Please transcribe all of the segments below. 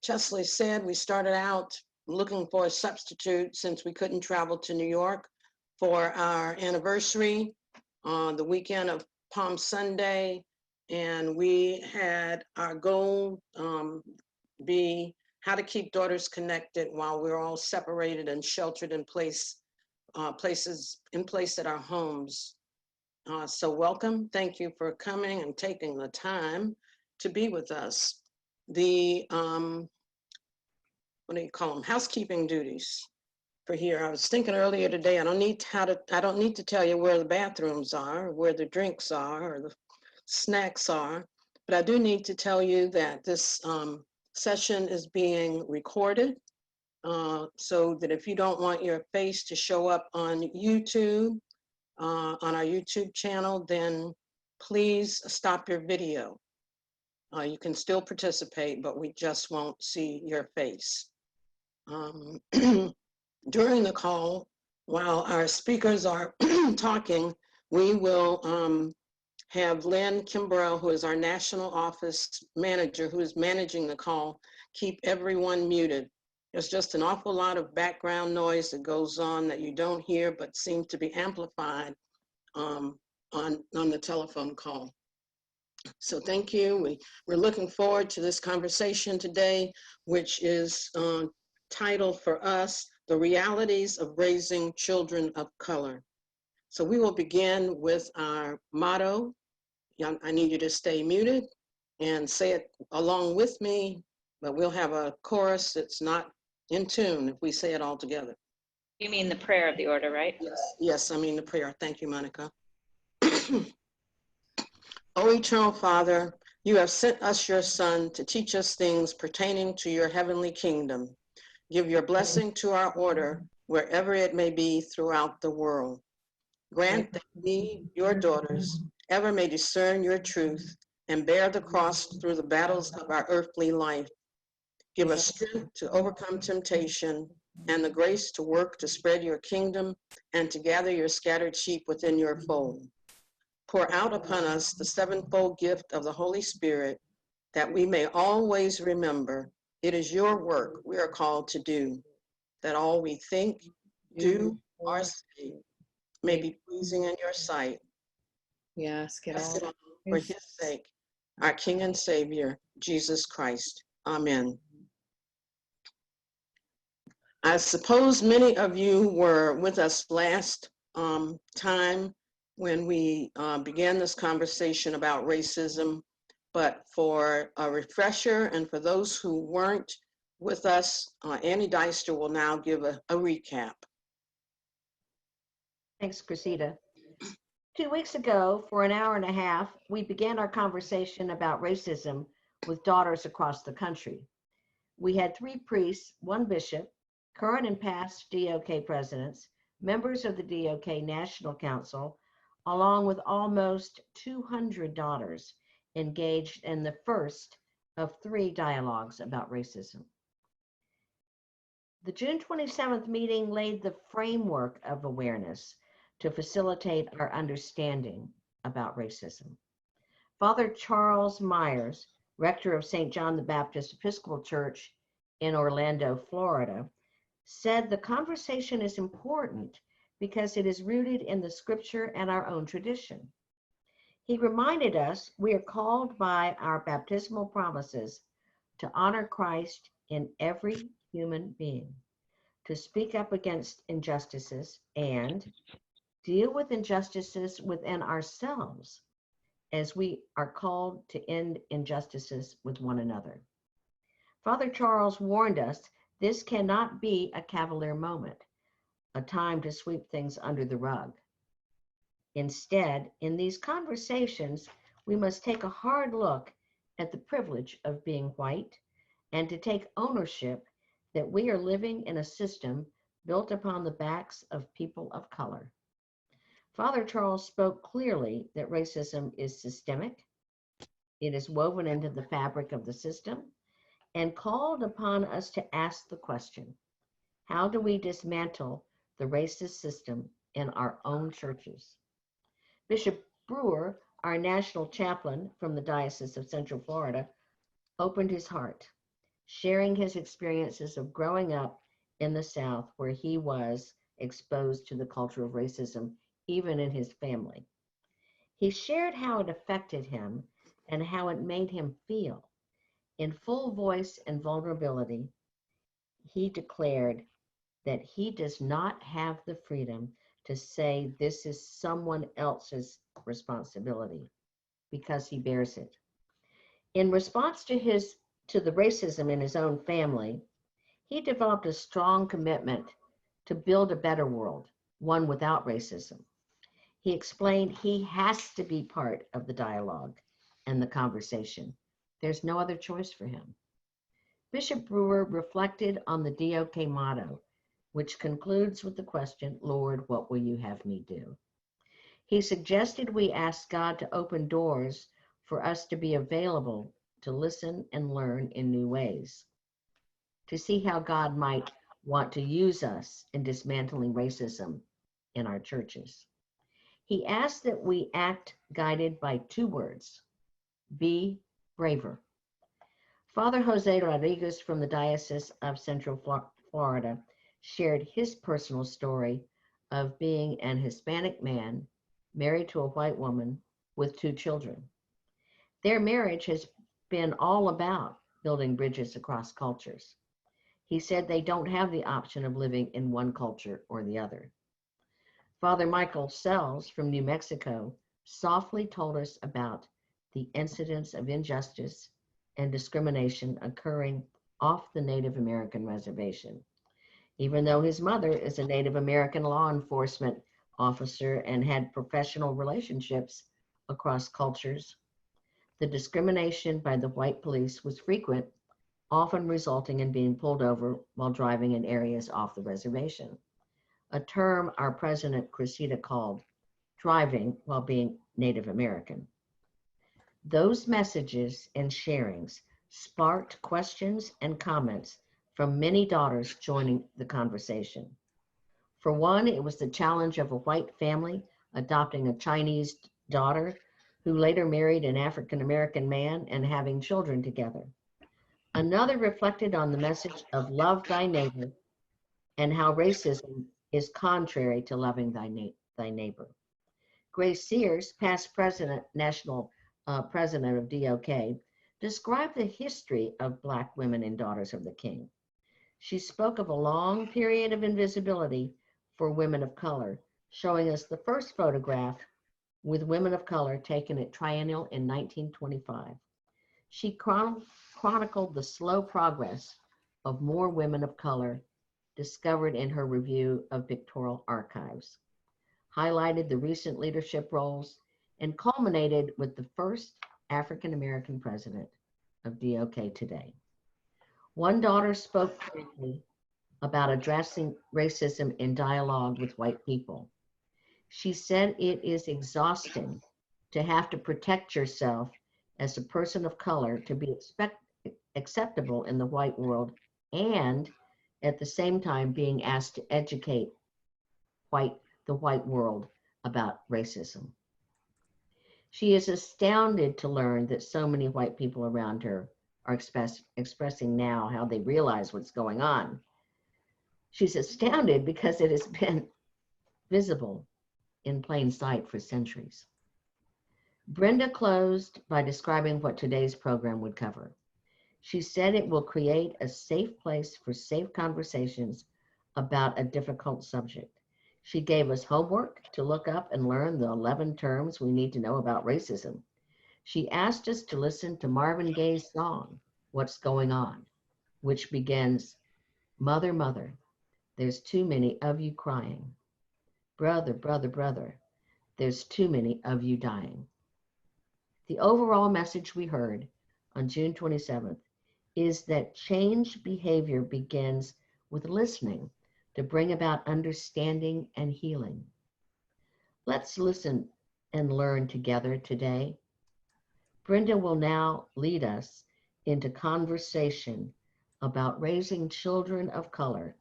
Chesley said, we started out looking for a substitute since we couldn't travel to New York for our anniversary on the weekend of Palm Sunday. And we had our goal be how to keep daughters connected while we're all separated and sheltered in place, places at our homes. So welcome. Thank you for coming and taking the time to be with us. The, what do you call them? Housekeeping duties for here. I was thinking earlier today, I don't need to tell you where the bathrooms are, where the drinks are, or the snacks are, but I do need to tell you that this session is being recorded, so that if you don't want your face to show up on YouTube, on our YouTube channel, then please stop your video. You can still participate, but we just won't see your face. During the call, while our speakers are talking, we will have Lynn Kimbrell, who is our national office manager, who is managing the call, keep everyone muted. There's just an awful lot of background noise that goes on that you don't hear, but seem to be amplified on the telephone call. So thank you. We're looking forward to this conversation today, which is titled for us, The Realities of Raising Children of Color. So we will begin with our motto. I need you to stay muted and say it along with me, but we'll have a chorus that's not in tune if we say it all together. You mean the prayer of the order, right? Yes, I mean the prayer. Thank you, Monica. O eternal Father, you have sent us your Son to teach us things pertaining to your heavenly kingdom. Give your blessing to our order wherever it may be throughout the world. Grant that we, your daughters, ever may discern your truth and bear the cross through the battles of our earthly life. Give us strength to overcome temptation and the grace to work to spread your kingdom and to gather your scattered sheep within your fold. Pour out upon us the sevenfold gift of the Holy Spirit, that we may always remember it is your work we are called to do, that all we think, do, or say may be pleasing in your sight. Yes, get Ask it all all for his sake, our King and Savior, Jesus Christ. Amen. I suppose many of you were with us last time when we began this conversation about racism, but for a refresher and for those who weren't with us, Annie Deister will now give a recap. Thanks, Cressida. 2 weeks ago, for an hour and a half, we began our conversation about racism with daughters across the country. We had 3 priests, 1 bishop, current and past DOK presidents, members of the DOK National Council, along with almost 200 daughters engaged in the first of 3 dialogues about racism. The June 27th meeting laid the framework of awareness to facilitate our understanding about racism. Father Charles Myers, rector of St. John the Baptist Episcopal Church in Orlando, Florida, said the conversation is important because it is rooted in the scripture and our own tradition. He reminded us we are called by our baptismal promises to honor Christ in every human being, to speak up against injustices and deal with injustices within ourselves as we are called to end injustices with one another. Father Charles warned us this cannot be a cavalier moment, a time to sweep things under the rug. Instead, in these conversations, we must take a hard look at the privilege of being white and to take ownership that we are living in a system built upon the backs of people of color. Father Charles spoke clearly that racism is systemic, it is woven into the fabric of the system, and called upon us to ask the question, how do we dismantle the racist system in our own churches? Bishop Brewer, our national chaplain from the Diocese of Central Florida, opened his heart. sharing his experiences of growing up in the South where he was exposed to the culture of racism, even in his family. He shared how it affected him and how it made him feel. In full voice and vulnerability, he declared that he does not have the freedom to say this is someone else's responsibility because he bears it. In response to the racism in his own family, he developed a strong commitment to build a better world, one without racism. He explained he has to be part of the dialogue and the conversation. There's no other choice for him. Bishop Brewer reflected on the DOK motto, which concludes with the question, Lord, what will you have me do? He suggested we ask God to open doors for us to be available to listen and learn in new ways, to see how God might want to use us in dismantling racism in our churches. He asked that we act guided by two words, be braver. Father Jose Rodriguez from the Diocese of Central Florida shared his personal story of being an Hispanic man married to a white woman with 2 children. Their marriage has been all about building bridges across cultures. He said they don't have the option of living in one culture or the other. Father Michael Sells from New Mexico softly told us about the incidents of injustice and discrimination occurring off the Native American reservation. Even though his mother is a Native American law enforcement officer and had professional relationships across cultures, the discrimination by the white police was frequent, often resulting in being pulled over while driving in areas off the reservation, a term our president, Cressida, called driving while being Native American. Those messages and sharings sparked questions and comments from many daughters joining the conversation. For one, it was the challenge of a white family adopting a Chinese daughter who later married an African-American man and having children together. Another reflected on the message of love thy neighbor and how racism is contrary to loving thy neighbor. Grace Sears, past president, national president of DOK, described the history of Black women and daughters of the King. She spoke of a long period of invisibility for women of color, showing us the first photograph with women of color taken at Triennial in 1925. She chronicled the slow progress of more women of color discovered in her review of pictorial archives, highlighted the recent leadership roles, and culminated with the first African-American president of DOK today. One daughter spoke briefly about addressing racism in dialogue with white people. She said it is exhausting to have to protect yourself as a person of color to be acceptable in the white world and at the same time being asked to educate the white world about racism. She is astounded to learn that so many white people around her are expressing now how they realize what's going on. She's astounded because it has been visible in plain sight for centuries. Brenda closed by describing what today's program would cover. She said it will create a safe place for safe conversations about a difficult subject. She gave us homework to look up and learn the 11 terms we need to know about racism. She asked us to listen to Marvin Gaye's song, What's Going On, which begins, Mother, mother, there's too many of you crying. Brother, brother, brother, there's too many of you dying. The overall message we heard on June 27th is that change behavior begins with listening to bring about understanding and healing. Let's listen and learn together today. Brenda will now lead us into conversation about raising children of color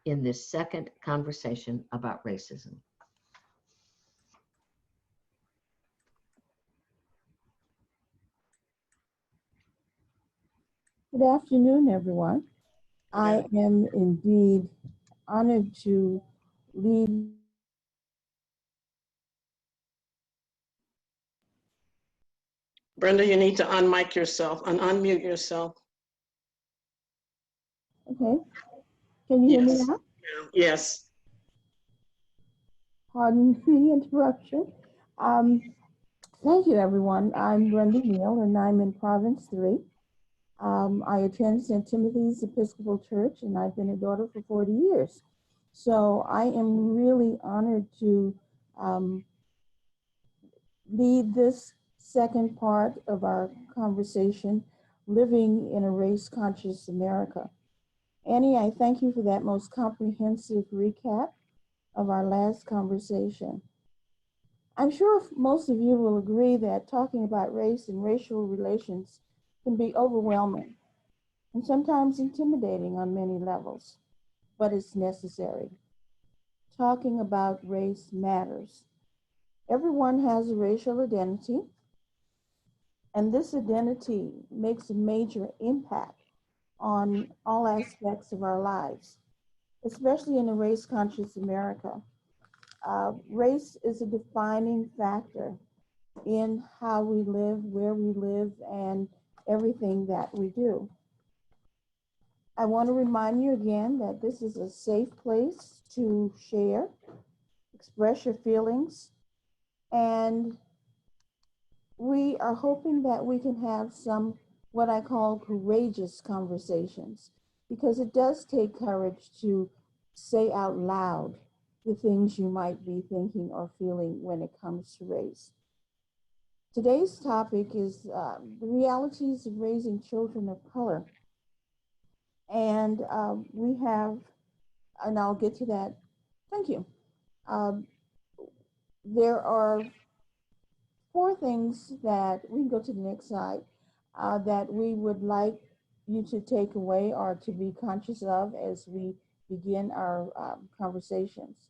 in this second conversation about racism. Good afternoon, everyone. I am indeed honored to lead. Brenda, you need to unmic yourself, unmute yourself. Okay, can you hear me Yes. now? Yes. Pardon the interruption. Thank you, everyone. I'm Brenda Neal, and I'm in Province 3. I attend St. Timothy's Episcopal Church, and I've been a daughter for 40 years. So I am really honored to lead this second part of our conversation, Living in a Race-Conscious America. Annie, I thank you for that most comprehensive recap of our last conversation. I'm sure most of you will agree that talking about race and racial relations can be overwhelming and sometimes intimidating on many levels, but it's necessary. Talking about race matters. Everyone has a racial identity, and this identity makes a major impact on all aspects of our lives, especially in a race-conscious America. Race is a defining factor in how we live, where we live, and everything that we do. I want to remind you again that this is a safe place to share, express your feelings, and we are hoping that we can have some what I call courageous conversations, because it does take courage to say out loud the things you might be thinking or feeling when it comes to race. Today's topic is the realities of raising children of color. And we have, and I'll get to that, thank you. There are 4 things that, we can go to the next slide, that we would like you to take away or to be conscious of as we begin our conversations.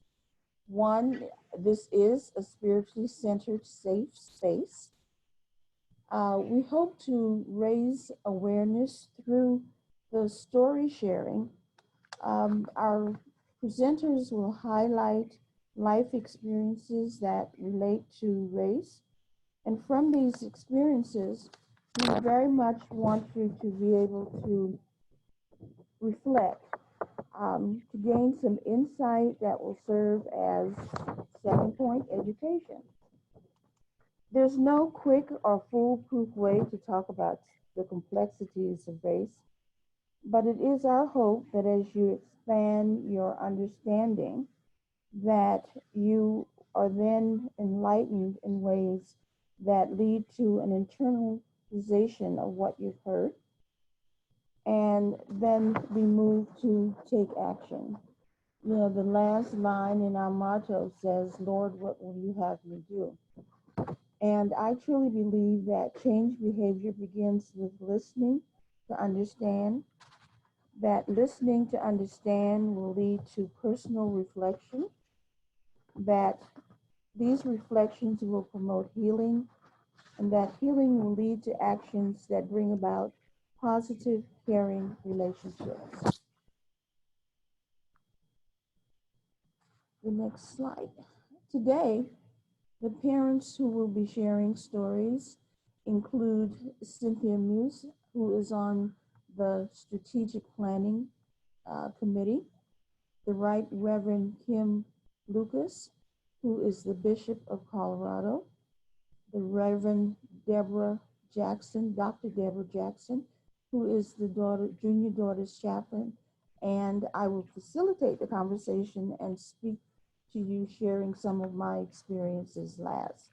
1, this is a spiritually centered, safe space. We hope to raise awareness through the story sharing. Our presenters will highlight life experiences that relate to race. And from these experiences, we very much want you to be able to reflect, to gain some insight that will serve as second point, education. There's no quick or foolproof way to talk about the complexities of race, but it is our hope that as you expand your understanding, that you are then enlightened in ways that lead to an internalization of what you've heard, and then we move to take action. You know, the last line in our motto says, "Lord, what will you have me do?" And I truly believe that change behavior begins with listening to understand, that listening to understand will lead to personal reflection, that these reflections will promote healing, and that healing will lead to actions that bring about positive, caring relationships. The next slide. Today, the parents who will be sharing stories include Cynthia Muse, who is on the Strategic Planning Committee, the Right Reverend Kim Lucas, who is the Bishop of Colorado, the Reverend Deborah Jackson, Dr. Deborah Jackson, who is the junior daughter's chaplain, and I will facilitate the conversation and speak to you sharing some of my experiences last.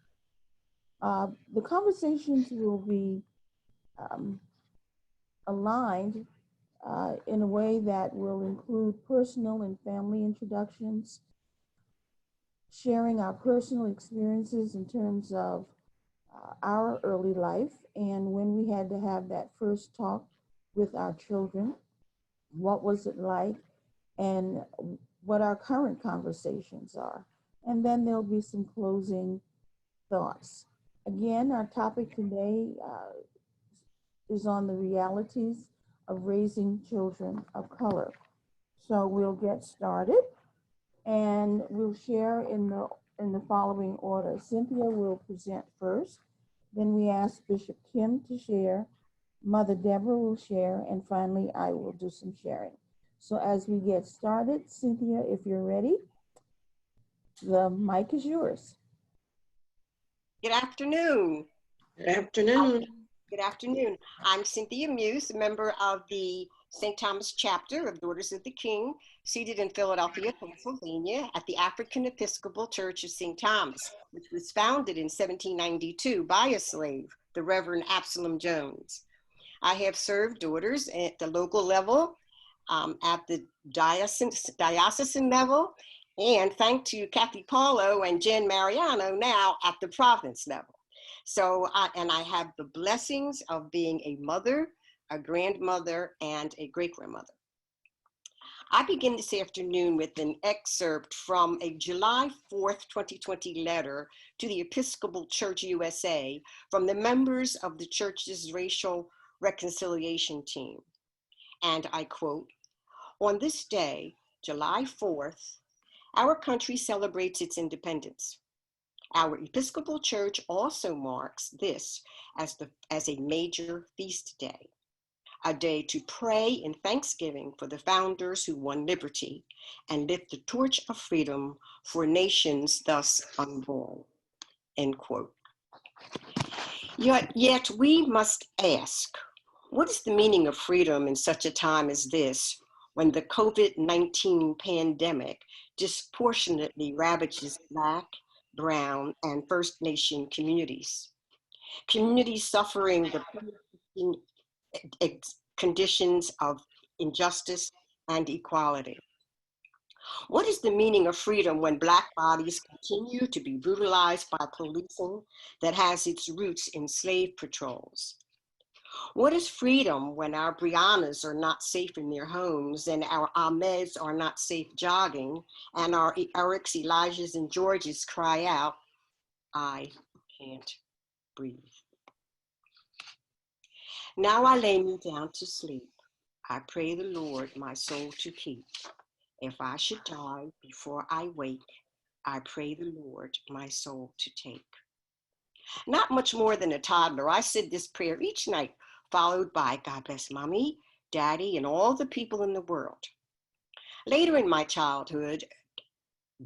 The conversations will be aligned in a way that will include personal and family introductions, sharing our personal experiences in terms of our early life and when we had to have that first talk with our children, what was it like, and what our current conversations are. And then there'll be some closing thoughts. Again, our topic today is on the realities of raising children of color. So we'll get started and we'll share in the following order. Cynthia will present first, then we ask Bishop Kim to share, Mother Deborah will share, and finally I will do some sharing. So as we get started, Cynthia, if you're ready, the mic is yours. Good afternoon. Good afternoon. Good afternoon. I'm Cynthia Muse, a member of the St. Thomas chapter of Daughters of the King, seated in Philadelphia, Pennsylvania, at the African Episcopal Church of St. Thomas, which was founded in 1792 by a slave, the Reverend Absalom Jones. I have served daughters at the local level, at the diocesan level, and thanks to Kathy Paulo and Jen Mariano, now at the province level. So, I have the blessings of being a mother, a grandmother, and a great-grandmother. I begin this afternoon with an excerpt from a July 4th, 2020 letter to the Episcopal Church USA from the members of the church's racial reconciliation team. And I quote, "On this day, July 4th, our country celebrates its independence. Our Episcopal Church also marks this as a major feast day, a day to pray in thanksgiving for the founders who won liberty and lit the torch of freedom for nations thus unborn," end quote. Yet we must ask, what is the meaning of freedom in such a time as this, when the COVID-19 pandemic disproportionately ravages Black, Brown, and First Nation communities? Communities suffering the conditions of injustice and equality. What is the meaning of freedom when Black bodies continue to be brutalized by policing that has its roots in slave patrols? What is freedom when our Briannas are not safe in their homes and our Ahmeds are not safe jogging and our Erics, Elijahs, and Georges cry out, "I can't breathe"? Now I lay me down to sleep. I pray the Lord my soul to keep. If I should die before I wake, I pray the Lord my soul to take. Not much more than a toddler, I said this prayer each night, followed by God bless Mommy, Daddy, and all the people in the world. Later in my childhood,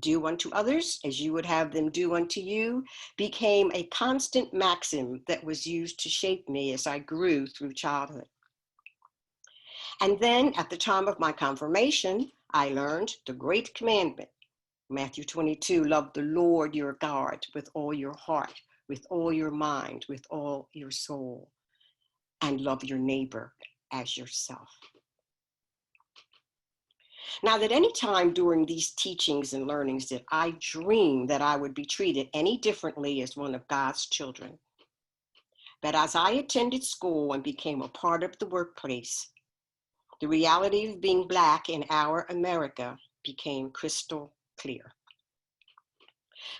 do unto others as you would have them do unto you became a constant maxim that was used to shape me as I grew through childhood. And then at the time of my confirmation, I learned the great commandment, Matthew 22, love the Lord your God with all your heart, with all your mind, with all your soul, and love your neighbor as yourself. Now, that any time during these teachings and learnings did I dream that I would be treated any differently as one of God's children. But as I attended school and became a part of the workplace, the reality of being Black in our America became crystal clear.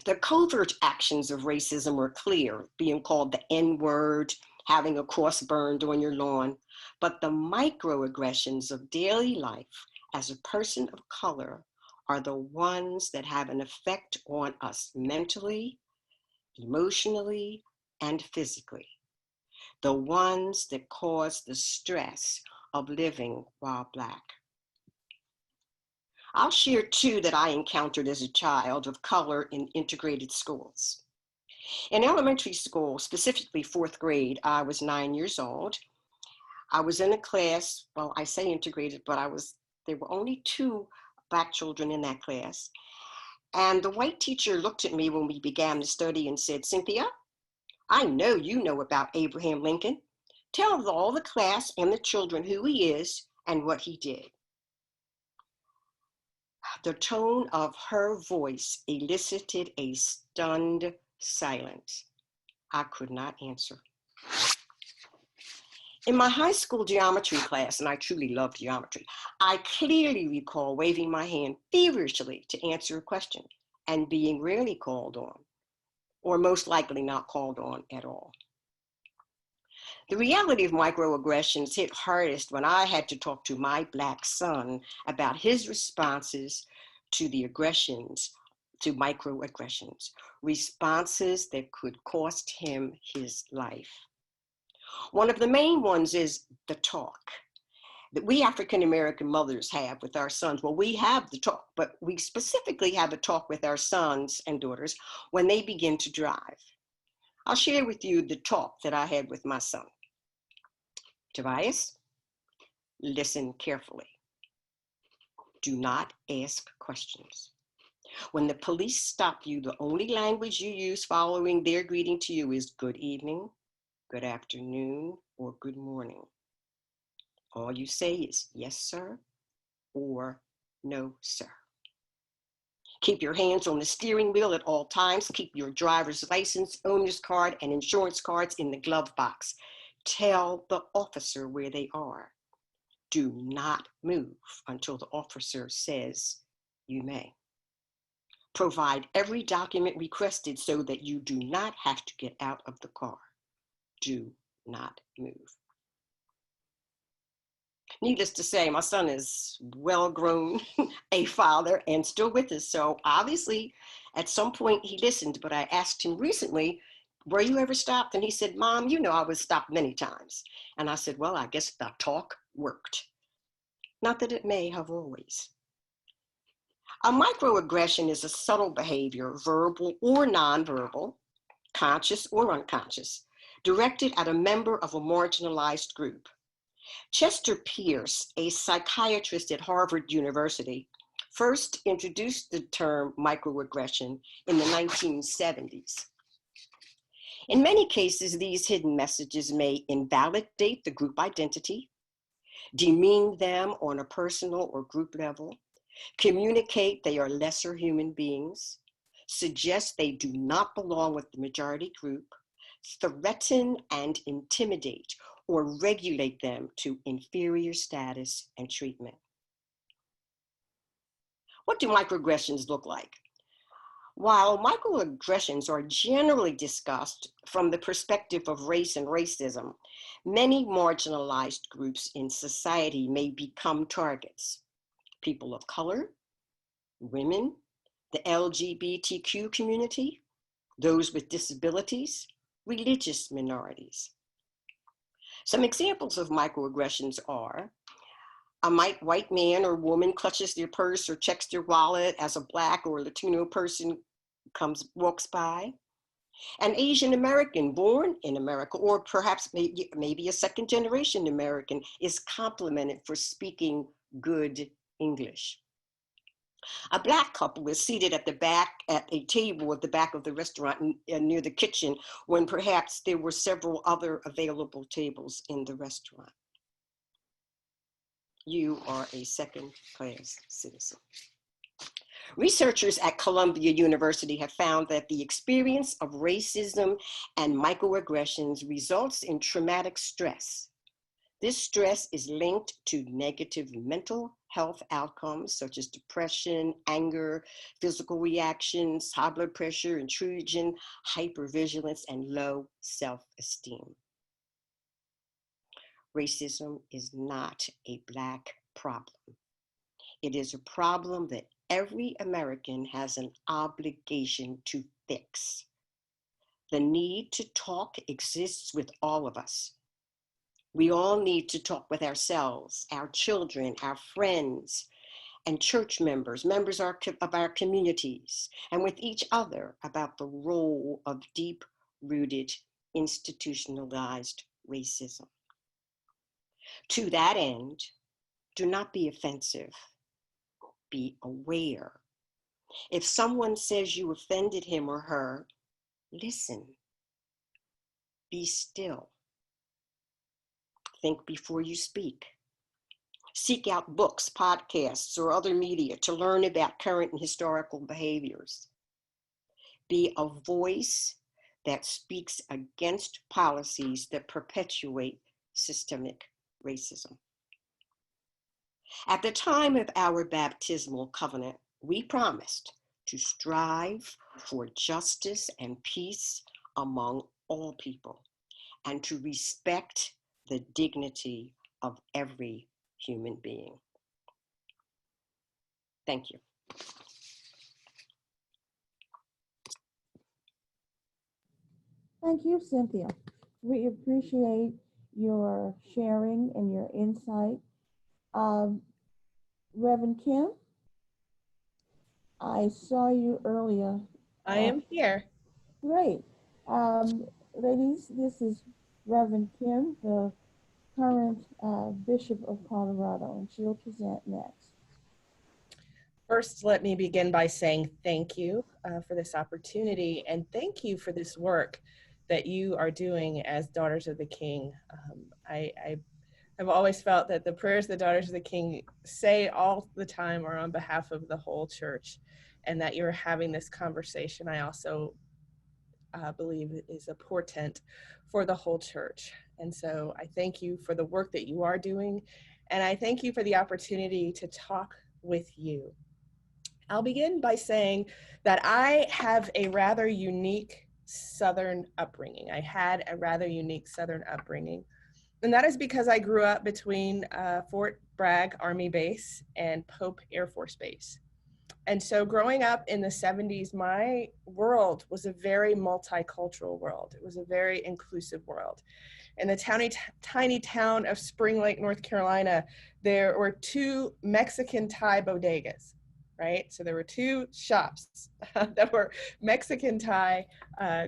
The covert actions of racism were clear, being called the N-word, having a cross burned on your lawn, but the microaggressions of daily life as a person of color are the ones that have an effect on us mentally, emotionally, and physically. The ones that cause the stress of living while Black. I'll share two that I encountered as a child of color in integrated schools. In elementary school, specifically 4th grade, I was 9 years old. I was in a class, well, I say integrated, but there were only 2 Black children in that class. And the white teacher looked at me when we began the study and said, "Cynthia, I know you know about Abraham Lincoln. Tell all the class and the children who he is and what he did." The tone of her voice elicited a stunned silence. I could not answer. In my high school geometry class, and I truly loved geometry, I clearly recall waving my hand feverishly to answer a question and being rarely called on, or most likely not called on at all. The reality of microaggressions hit hardest when I had to talk to my Black son about his responses to the aggressions, to microaggressions, responses that could cost him his life. One of the main ones is the talk that we African-American mothers have with our sons. Well, we have the talk, but we specifically have a talk with our sons and daughters when they begin to drive. I'll share with you the talk that I had with my son. Tobias, listen carefully. Do not ask questions. When the police stop you, the only language you use following their greeting to you is good evening, good afternoon, or good morning. All you say is yes, sir, or no, sir. Keep your hands on the steering wheel at all times. Keep your driver's license, owner's card, and insurance cards in the glove box. Tell the officer where they are. Do not move until the officer says you may. Provide every document requested so that you do not have to get out of the car. Do not move. Needless to say, my son is well grown, a father, and still with us. So obviously, at some point he listened, but I asked him recently, were you ever stopped? And he said, Mom, you know I was stopped many times. And I said, well, I guess the talk worked. Not that it may have always. A microaggression is a subtle behavior, verbal or nonverbal, conscious or unconscious, directed at a member of a marginalized group. Chester Pierce, a psychiatrist at Harvard University, first introduced the term microaggression in the 1970s. In many cases, these hidden messages may invalidate the group identity, demean them on a personal or group level, communicate they are lesser human beings, suggest they do not belong with the majority group, threaten and intimidate or regulate them to inferior status and treatment. What do microaggressions look like? While microaggressions are generally discussed from the perspective of race and racism, many marginalized groups in society may become targets. People of color, women, the LGBTQ community, those with disabilities, religious minorities. Some examples of microaggressions are a white man or woman clutches their purse or checks their wallet as a Black or Latino person walks by. An Asian American born in America, or perhaps maybe a second generation American, is complimented for speaking good English. A Black couple is seated at a table at the back of the restaurant near the kitchen when perhaps there were several other available tables in the restaurant. You are a second-class citizen. Researchers at Columbia University have found that the experience of racism and microaggressions results in traumatic stress. This stress is linked to negative mental health outcomes such as depression, anger, physical reactions, high blood pressure, intrusion, hypervigilance, and low self-esteem. Racism is not a Black problem. It is a problem that every American has an obligation to fix. The need to talk exists with all of us. We all need to talk with ourselves, our children, our friends, and church members of our communities, and with each other about the role of deep-rooted, institutionalized racism. To that end, do not be offensive. Be aware. If someone says you offended him or her, listen. Be still. Think before you speak. Seek out books, podcasts, or other media to learn about current and historical behaviors. Be a voice that speaks against policies that perpetuate systemic racism. At the time of our baptismal covenant, we promised to strive for justice and peace among all people, and to respect the dignity of every human being. Thank you. Thank you, Cynthia. We appreciate your sharing and your insight. Reverend Kim, I saw you earlier. I am here. Great. Ladies, this is Reverend Kim, the current Bishop of Colorado, and she'll present next. First, let me begin by saying thank you for this opportunity, and thank you for this work that you are doing as Daughters of the King. I've always felt that the prayers the Daughters of the King say all the time are on behalf of the whole church, and that you're having this conversation, I also believe is a portent for the whole church. And so I thank you for the work that you are doing, and I thank you for the opportunity to talk with you. I'll begin by saying that I have a rather unique Southern upbringing. I had a rather unique Southern upbringing, and that is because I grew up between Fort Bragg Army Base and Pope Air Force Base. And so growing up in the 70s, my world was a very multicultural world. It was a very inclusive world. In the tiny town of Spring Lake, North Carolina, there were 2 Mexican Thai bodegas, right? So there were 2 shops that were Mexican Thai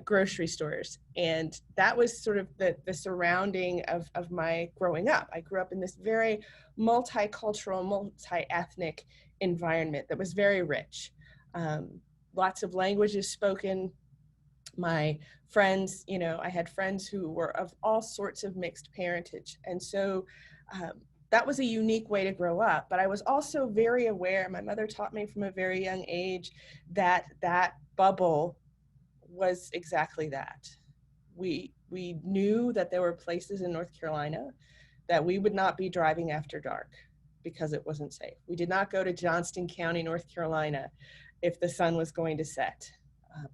grocery stores. And that was sort of the surrounding of my growing up. I grew up in this very multicultural, multi-ethnic environment that was very rich. Lots of languages spoken. My friends, you know, I had friends who were of all sorts of mixed parentage. And so that was a unique way to grow up. But I was also very aware, my mother taught me from a very young age, that that bubble was exactly that. We knew that there were places in North Carolina that we would not be driving after dark because it wasn't safe. We did not go to Johnston County, North Carolina if the sun was going to set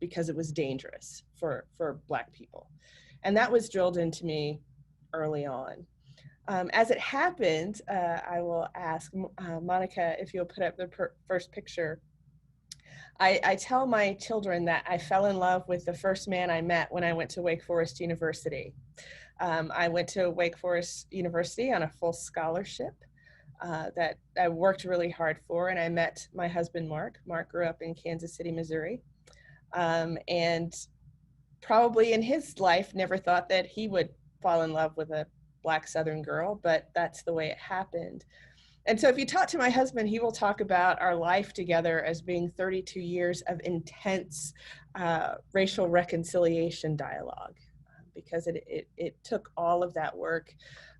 because it was dangerous for Black people. And that was drilled into me early on. As it happened, I will ask Monica if you'll put up the first picture. I tell my children that I fell in love with the first man I met when I went to Wake Forest University. I went to Wake Forest University on a full scholarship that I worked really hard for, and I met my husband, Mark. Mark grew up in Kansas City, Missouri, and probably in his life never thought that he would fall in love with a Black Southern girl, but that's the way it happened. And so if you talk to my husband, he will talk about our life together as being 32 years of intense racial reconciliation dialogue, because it took all of that work.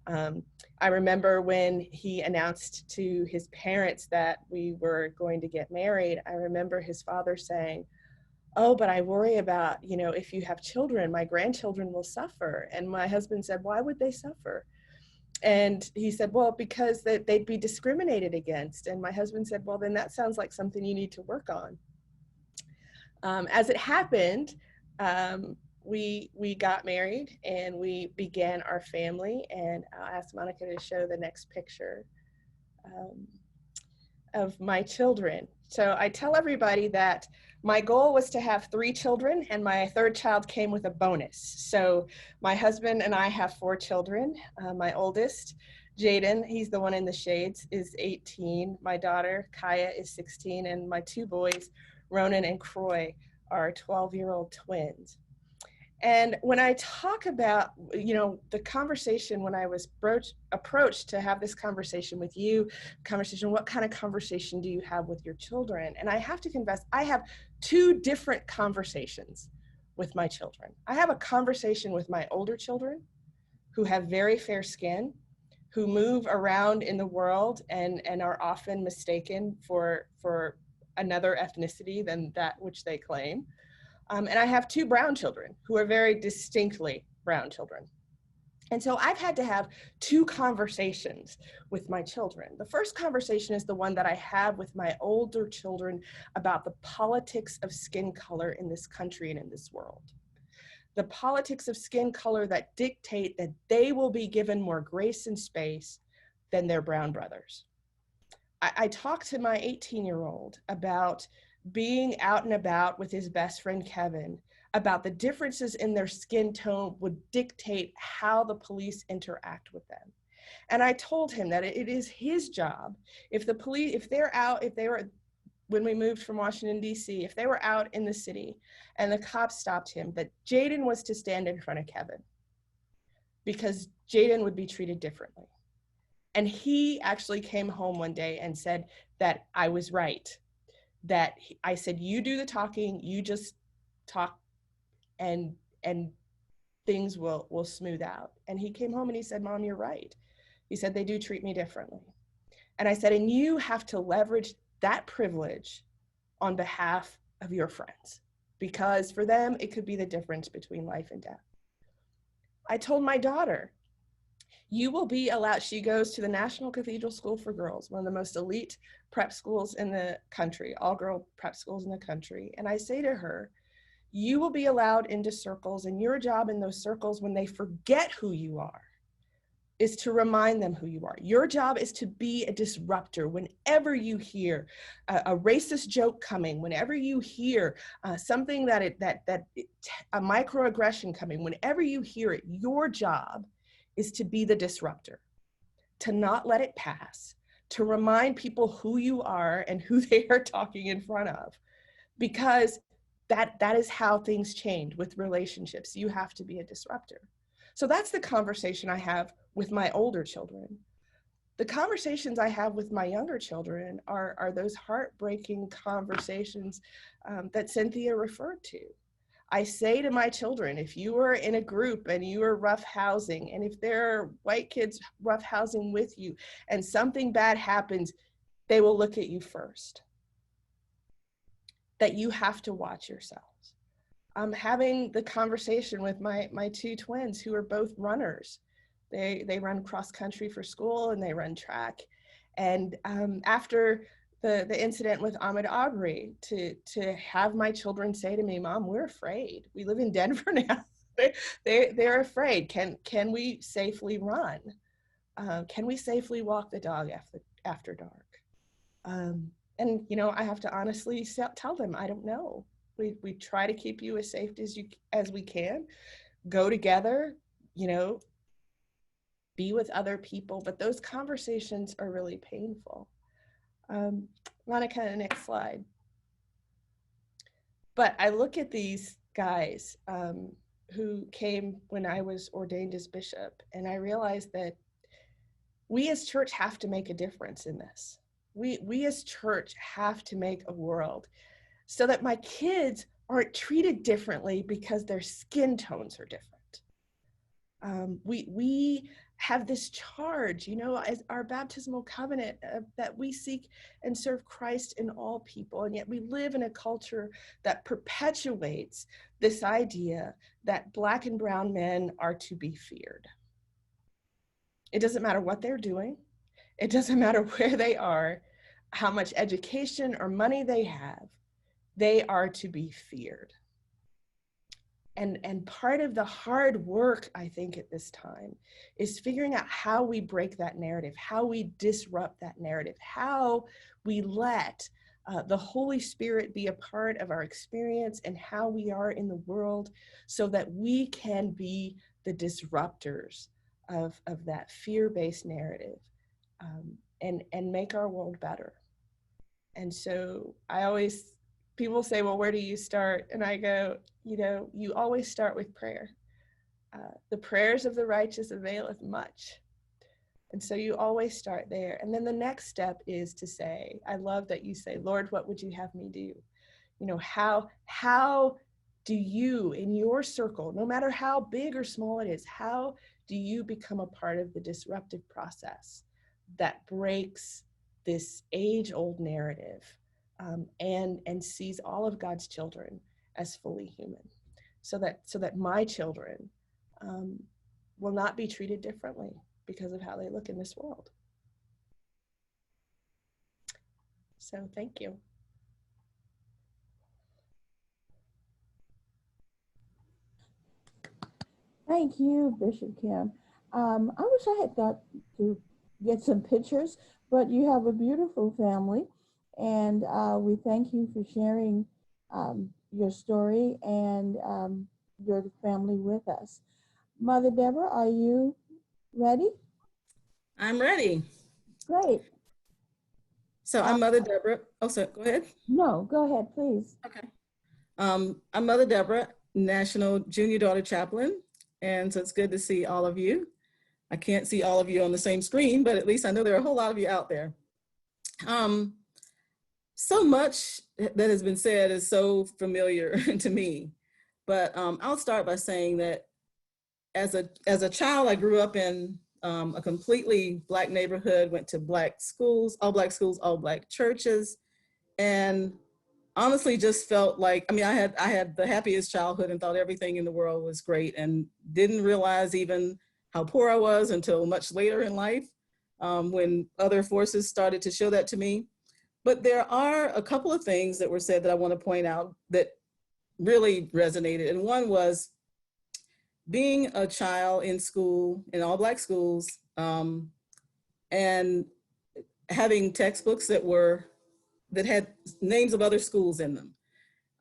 I remember when he announced to his parents that we were going to get married, I remember his father saying, "Oh, but I worry about, you know, if you have children, my grandchildren will suffer." And my husband said, "Why would they suffer?" And he said, "Well, because they'd be discriminated against." And my husband said, "Well, then that sounds like something you need to work on." As it happened, we got married and we began our family. And I'll ask Monica to show the next picture of my children. So I tell everybody that my goal was to have 3 children, and my 3rd child came with a bonus. So my husband and I have 4 children. My oldest, Jaden, he's the one in the shades, is 18. My daughter, Kaya, is 16. And my 2 boys, Ronan and Croy, are 12-year-old twins. And when I talk about, you know, the conversation, when I was approached to have this conversation with you, what kind of conversation do you have with your children? And I have to confess, I have 2 different conversations with my children. I have a conversation with my older children who have very fair skin, who move around in the world and are often mistaken for another ethnicity than that which they claim. And I have 2 brown children who are very distinctly brown children. And so I've had to have 2 conversations with my children. The first conversation is the one that I have with my older children about the politics of skin color in this country and in this world. the politics of skin color that dictate that they will be given more grace and space than their brown brothers. I talked to my 18-year-old about being out and about with his best friend, Kevin, about the differences in their skin tone would dictate how the police interact with them. And I told him that it is his job. If the police, when we moved from Washington, D.C., if they were out in the city and the cops stopped him, that Jaden was to stand in front of Kevin because Jaden would be treated differently. And he actually came home one day and said that I was right, that I said, you do the talking, you just talk and things will smooth out. And he came home and he said, Mom, you're right. He said, they do treat me differently. And I said, and you have to leverage that privilege on behalf of your friends, because for them, it could be the difference between life and death. I told my daughter, you will be allowed, she goes to the National Cathedral School for Girls, one of the most elite prep schools in the country, all girl prep schools in the country. And I say to her, you will be allowed into circles, and your job in those circles when they forget who you are is to remind them who you are. Your job is to be a disruptor. Whenever you hear a racist joke coming, whenever you hear something a microaggression coming, whenever you hear it, your job is to be the disruptor, to not let it pass, to remind people who you are and who they are talking in front of, because that is how things change with relationships. You have to be a disruptor. So that's the conversation I have with my older children. The conversations I have with my younger children are those heartbreaking conversations that Cynthia referred to. I say to my children, if you are in a group and you are roughhousing, and if there are white kids roughhousing with you and something bad happens, they will look at you first. That you have to watch yourselves. I'm having the conversation with my two twins who are both runners. They run cross country for school and they run track. And after the incident with Ahmaud Arbery, to have my children say to me, Mom, we're afraid. We live in Denver now. They're afraid. Can we safely run? Can we safely walk the dog after dark? And I have to honestly tell them, I don't know. We try to keep you as safe as we can. Go together, be with other people, but those conversations are really painful. Monica, next slide. But I look at these guys who came when I was ordained as bishop, and I realized that we as church have to make a difference in this. We as church have to make a world so that my kids aren't treated differently because their skin tones are different. We have this charge, as our baptismal covenant that we seek and serve Christ in all people. And yet we live in a culture that perpetuates this idea that Black and brown men are to be feared. It doesn't matter what they're doing. It doesn't matter where they are, how much education or money they have. They are to be feared. And part of the hard work, I think, at this time is figuring out how we break that narrative, how we disrupt that narrative, how we let the Holy Spirit be a part of our experience and how we are in the world so that we can be the disruptors of that fear-based narrative and make our world better. And so people say, well, where do you start? And I go, you always start with prayer. The prayers of the righteous availeth much. And so you always start there. And then the next step is to say, I love that you say, Lord, what would you have me do? How do you, in your circle, no matter how big or small it is, how do you become a part of the disruptive process that breaks this age-old narrative and sees all of God's children as fully human, so that my children will not be treated differently because of how they look in this world. So thank you. Thank you, Bishop Kim. I wish I had thought to get some pictures, but you have a beautiful family, and we thank you for sharing your story and your family with us. Mother Deborah, are you ready? I'm ready. Great. So I'm Mother Deborah. Oh, so go ahead. No, go ahead, please. Okay. I'm Mother Deborah, National Junior Daughter Chaplain. And so it's good to see all of you. I can't see all of you on the same screen, but at least I know there are a whole lot of you out there. So much that has been said is so familiar to me, but I'll start by saying that as a child, I grew up in a completely Black neighborhood, went to Black schools, all Black churches, and honestly just felt like, I mean, I had the happiest childhood and thought everything in the world was great and didn't realize even how poor I was until much later in life, when other forces started to show that to me. But there are a couple of things that were said that I want to point out that really resonated. And one was being a child in school, in all Black schools, and having textbooks that had names of other schools in them,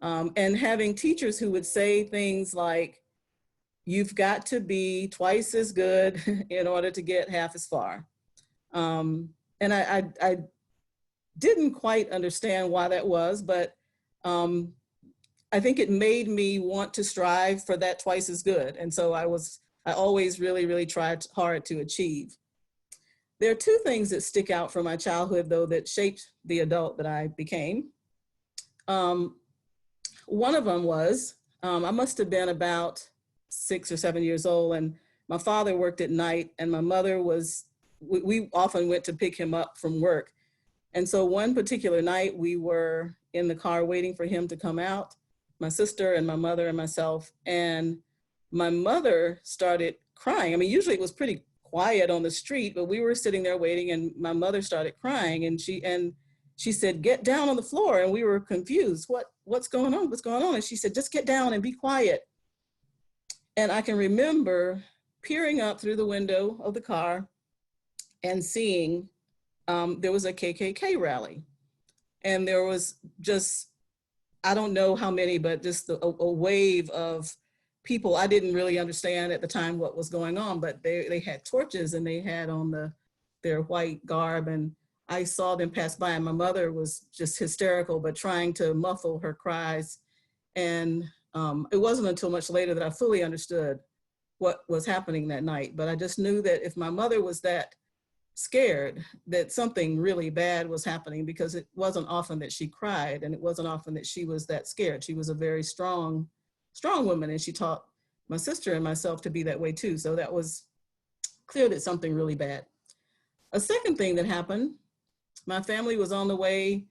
and having teachers who would say things like, you've got to be twice as good in order to get half as far. And I didn't quite understand why that was, but I think it made me want to strive for that twice as good. And so I always really, really tried hard to achieve. There are two things that stick out from my childhood, though, that shaped the adult that I became. One of them was, I must have been about 6 or 7 years old, and my father worked at night, and my mother we often went to pick him up from work. And so one particular night, we were in the car waiting for him to come out, my sister and my mother and myself, and my mother started crying. I mean, usually it was pretty quiet on the street, but we were sitting there waiting, and my mother started crying, and she said, "Get down on the floor." And we were confused. What's going on? What's going on? And she said, "Just get down and be quiet." And I can remember peering up through the window of the car and seeing there was a KKK rally. And there was just, I don't know how many, but just a wave of people. I didn't really understand at the time what was going on, but they had torches and they had on their white garb, and I saw them pass by, and my mother was just hysterical, but trying to muffle her cries. And it wasn't until much later that I fully understood what was happening that night. But I just knew that if my mother was that scared, that something really bad was happening, because it wasn't often that she cried, and it wasn't often that she was that scared. She was a very strong woman, and she taught my sister and myself to be that way too. So that was clear that something really bad. A second thing that happened, my family was on the way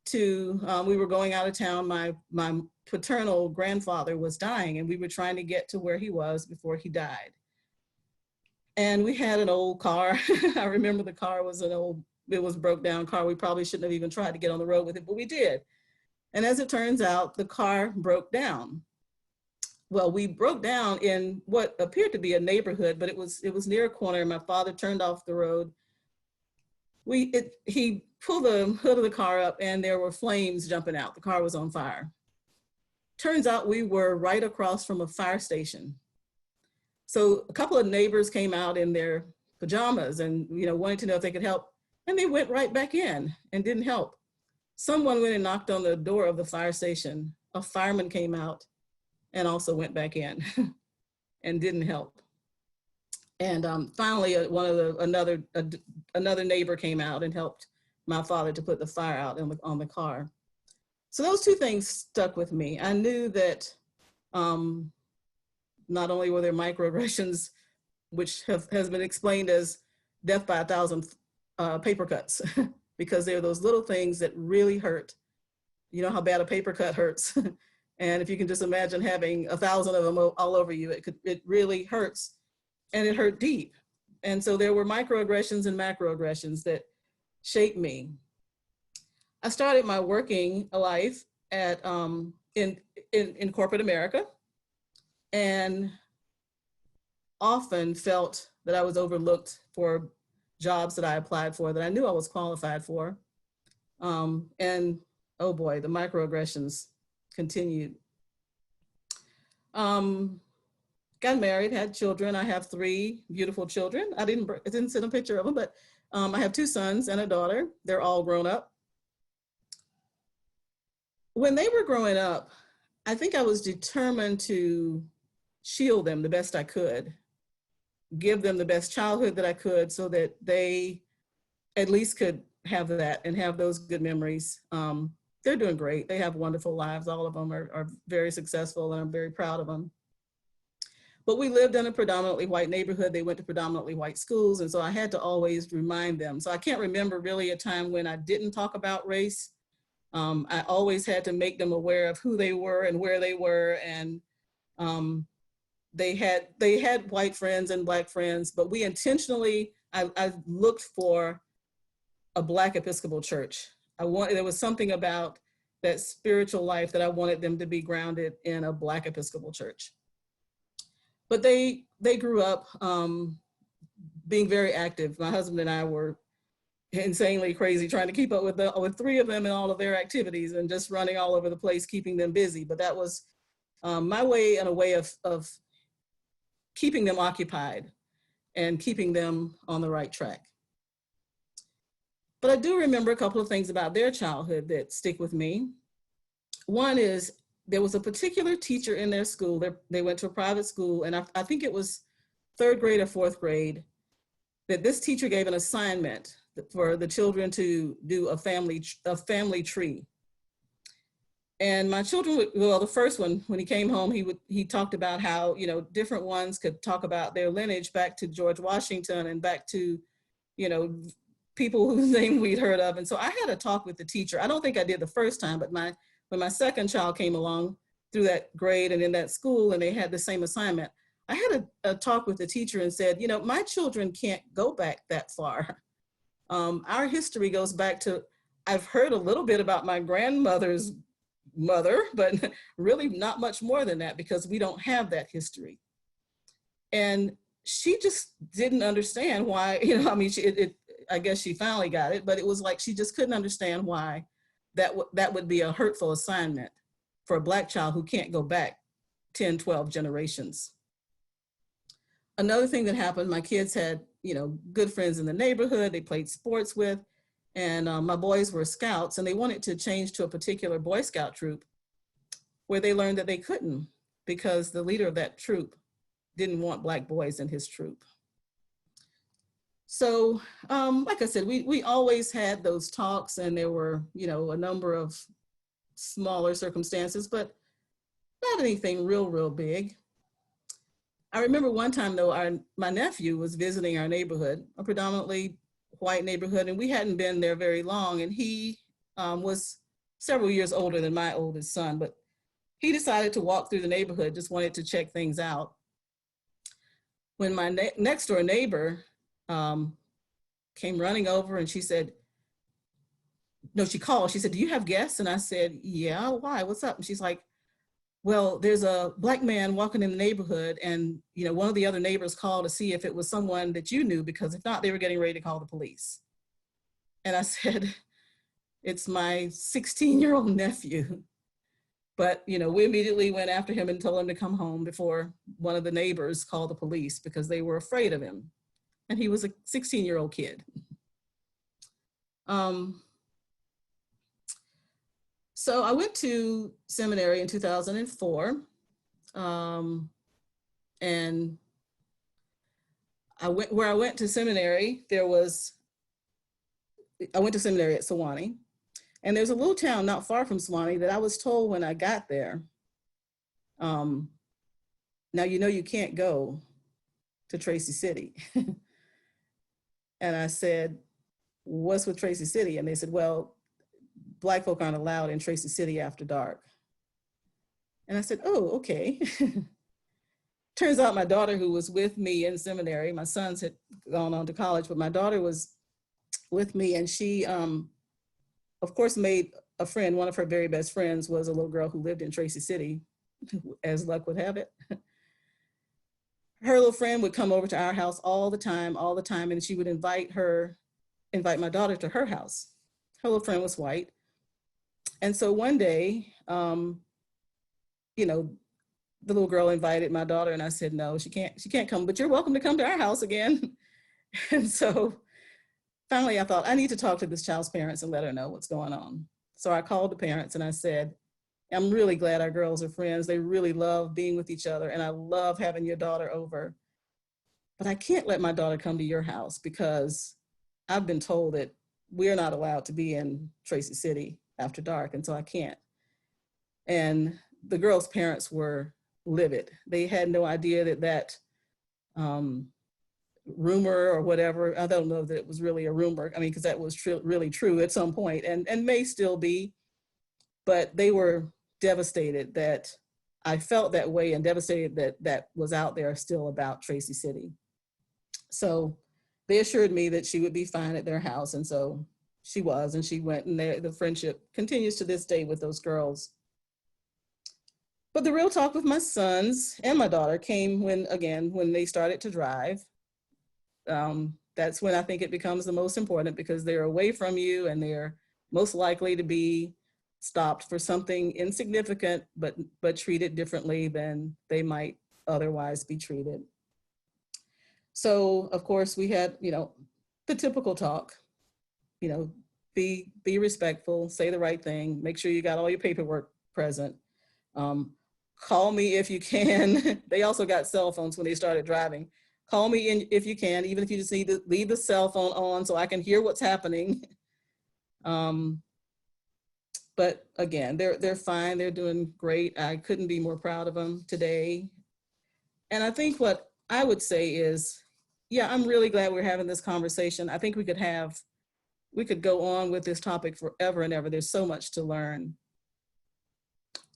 to, we were going out of town. My paternal grandfather was dying, and we were trying to get to where he was before he died. And we had an old car. I remember the car was it was a broke down car. We probably shouldn't have even tried to get on the road with it, but we did. And as it turns out, the car broke down. Well, we broke down in what appeared to be a neighborhood, but it was near a corner. My father turned off the road. He pulled the hood of the car up, and there were flames jumping out. The car was on fire. Turns out we were right across from a fire station. So a couple of neighbors came out in their pajamas and, wanted to know if they could help. And they went right back in and didn't help. Someone went and knocked on the door of the fire station. A fireman came out and also went back in and didn't help. And finally, another neighbor came out and helped my father to put the fire out on the car. So those two things stuck with me. I knew that not only were there microaggressions, which has been explained as death by 1,000 paper cuts, because they're those little things that really hurt. You know how bad a paper cut hurts. And if you can just imagine having 1,000 of them all over you, it really hurts, and it hurt deep. And so there were microaggressions and macroaggressions that shaped me. I started my working life in corporate America, and often felt that I was overlooked for jobs that I applied for that I knew I was qualified for. And oh boy, the microaggressions continued. Got married, had children. I have 3 beautiful children. I didn't send a picture of them, but I have 2 sons and a daughter. They're all grown up. When they were growing up, I think I was determined to shield them the best I could, give them the best childhood that I could so that they at least could have that and have those good memories. They're doing great. They have wonderful lives. All of them are very successful, and I'm very proud of them. But we lived in a predominantly white neighborhood. They went to predominantly white schools. And so I had to always remind them. So I can't remember really a time when I didn't talk about race. I always had to make them aware of who they were and where they were. And they had white friends and Black friends, but we intentionally, I looked for a Black Episcopal Church. There was something about that spiritual life that I wanted them to be grounded in a Black Episcopal Church. But they grew up being very active. My husband and I were insanely crazy trying to keep up with 3 of them and all of their activities and just running all over the place, keeping them busy. But that was my way and a way of keeping them occupied and keeping them on the right track. But I do remember a couple of things about their childhood that stick with me. One is there was a particular teacher in their school. They went to a private school, and I think it was 3rd grade or 4th grade, that this teacher gave an assignment for the children to do a family tree. And my children, well, the first one, when he came home, he talked about how, you know, different ones could talk about their lineage back to George Washington and back to, you know, people whose name we'd heard of. And so I had a talk with the teacher. I don't think I did the first time, but when my second child came along through that grade and in that school and they had the same assignment, I had a talk with the teacher and said, you know, my children can't go back that far. Our history goes back to, I've heard a little bit about my grandmother's mother, but really not much more than that because we don't have that history. And she just didn't understand why, you know, I mean, I guess she finally got it, but it was like she just couldn't understand why that would be a hurtful assignment for a Black child who can't go back 10, 12 generations. Another thing that happened, my kids had, you know, good friends in the neighborhood they played sports with, and my boys were scouts, and they wanted to change to a particular Boy Scout troop where they learned that they couldn't because the leader of that troop didn't want Black boys in his troop. So, like I said, we always had those talks, and there were, you know, a number of smaller circumstances, but not anything real big. I remember one time though, my nephew was visiting our neighborhood, a predominantly white neighborhood, and we hadn't been there very long, and he was several years older than my oldest son, but he decided to walk through the neighborhood, just wanted to check things out. When my next door neighbor came running over, and she said, no, she called, she said, do you have guests? And I said, yeah, why, what's up? And she's like, well, there's a Black man walking in the neighborhood, and, you know, one of the other neighbors called to see if it was someone that you knew, because if not, they were getting ready to call the police. And I said, it's my 16-year-old nephew. But, you know, we immediately went after him and told him to come home before one of the neighbors called the police because they were afraid of him. And he was a 16-year-old kid. So I went to seminary in 2004, and where I went to seminary, I went to seminary at Sewanee, and there's a little town not far from Sewanee that I was told when I got there, now you know you can't go to Tracy City. And I said, what's with Tracy City? And they said, well, Black folk aren't allowed in Tracy City after dark. And I said, oh, okay. Turns out my daughter, who was with me in seminary, my sons had gone on to college, but my daughter was with me, and she, of course, made a friend. One of her very best friends was a little girl who lived in Tracy City, as luck would have it. her little friend would come over to our house all the time, and she would invite my daughter to her house. Her little friend was white. And so one day, you know, the little girl invited my daughter, and I said, no, she can't come, but you're welcome to come to our house again. And so finally I thought, I need to talk to this child's parents and let her know what's going on. So I called the parents and I said, I'm really glad our girls are friends. They really love being with each other, and I love having your daughter over. But I can't let my daughter come to your house because I've been told that we're not allowed to be in Tracy City after dark, and so I can't. And the girls' parents were livid. They had no idea that rumor or whatever, I don't know that it was really a rumor. I mean, because that was really true at some point, and may still be, but they were devastated that I felt that way, and devastated that was out there still about Tracy City. So they assured me that she would be fine at their house, and so she was, and she went, and the friendship continues to this day with those girls. But the real talk with my sons and my daughter came when they started to drive. That's when I think it becomes the most important, because they're away from you and they're most likely to be stopped for something insignificant, but treated differently than they might otherwise be treated. So of course we had, the typical talk, be respectful, say the right thing, make sure you got all your paperwork present. Call me if you can. They also got cell phones when they started driving. Call me if you can, even if you just need to leave the cell phone on so I can hear what's happening. But again, they're fine. They're doing great. I couldn't be more proud of them today. And I think what I would say is, yeah, I'm really glad we're having this conversation. I think we could go on with this topic forever and ever. There's so much to learn.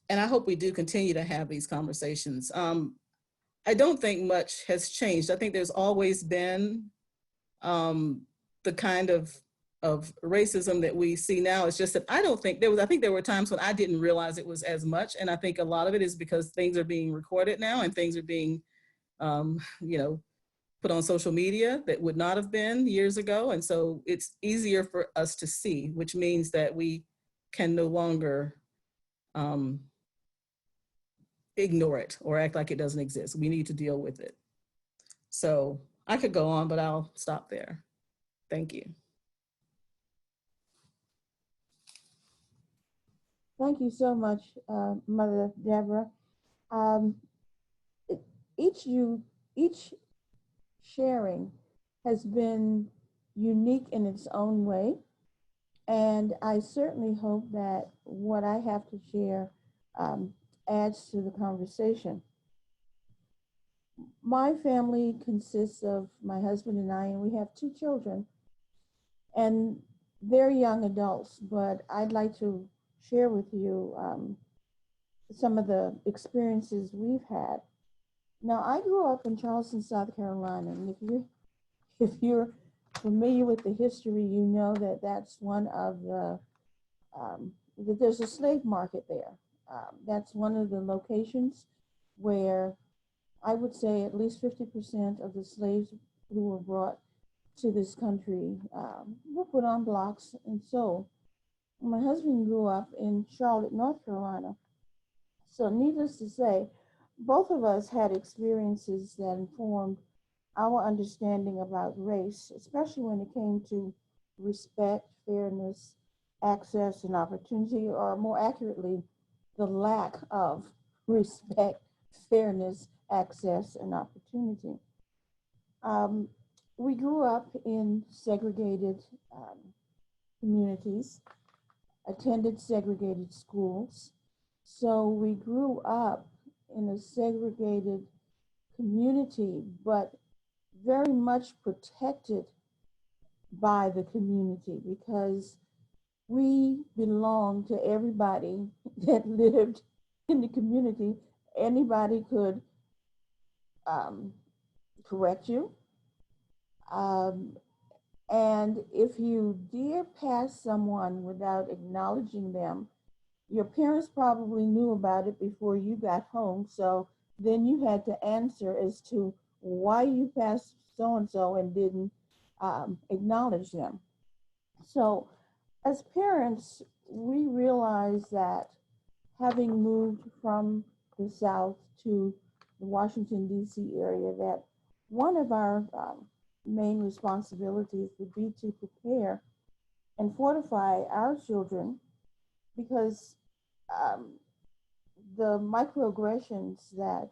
And I hope we do continue to have these conversations. I don't think much has changed. I think there's always been the kind of racism that we see now. It's just that I think there were times when I didn't realize it was as much. And I think a lot of it is because things are being recorded now and things are being, put on social media that would not have been years ago. And so it's easier for us to see, which means that we can no longer ignore it or act like it doesn't exist. We need to deal with it. So I could go on, but I'll stop there. Thank you. Thank you so much, Mother Deborah. Each sharing has been unique in its own way. And I certainly hope that what I have to share adds to the conversation. My family consists of my husband and I, and we have 2 children. And they're young adults, but I'd like to share with you some of the experiences we've had. Now, I grew up in Charleston, South Carolina, and if you're familiar with the history, you know that that's one of that there's a slave market there. That's one of the locations where I would say at least 50% of the slaves who were brought to this country were put on blocks and sold. My husband grew up in Charlotte, North Carolina. So needless to say, both of us had experiences that informed our understanding about race, especially when it came to respect, fairness, access, and opportunity, or more accurately, the lack of respect, fairness, access, and opportunity. We grew up in segregated communities, attended segregated schools. So we grew up in a segregated community, but very much protected by the community because we belonged to everybody that lived in the community. Anybody could correct you. And if you dare pass someone without acknowledging them, your parents probably knew about it before you got home. So then you had to answer as to why you passed so-and-so and didn't acknowledge them? So as parents, we realize that having moved from the South to the Washington, D.C. area, that one of our main responsibilities would be to prepare and fortify our children, because the microaggressions that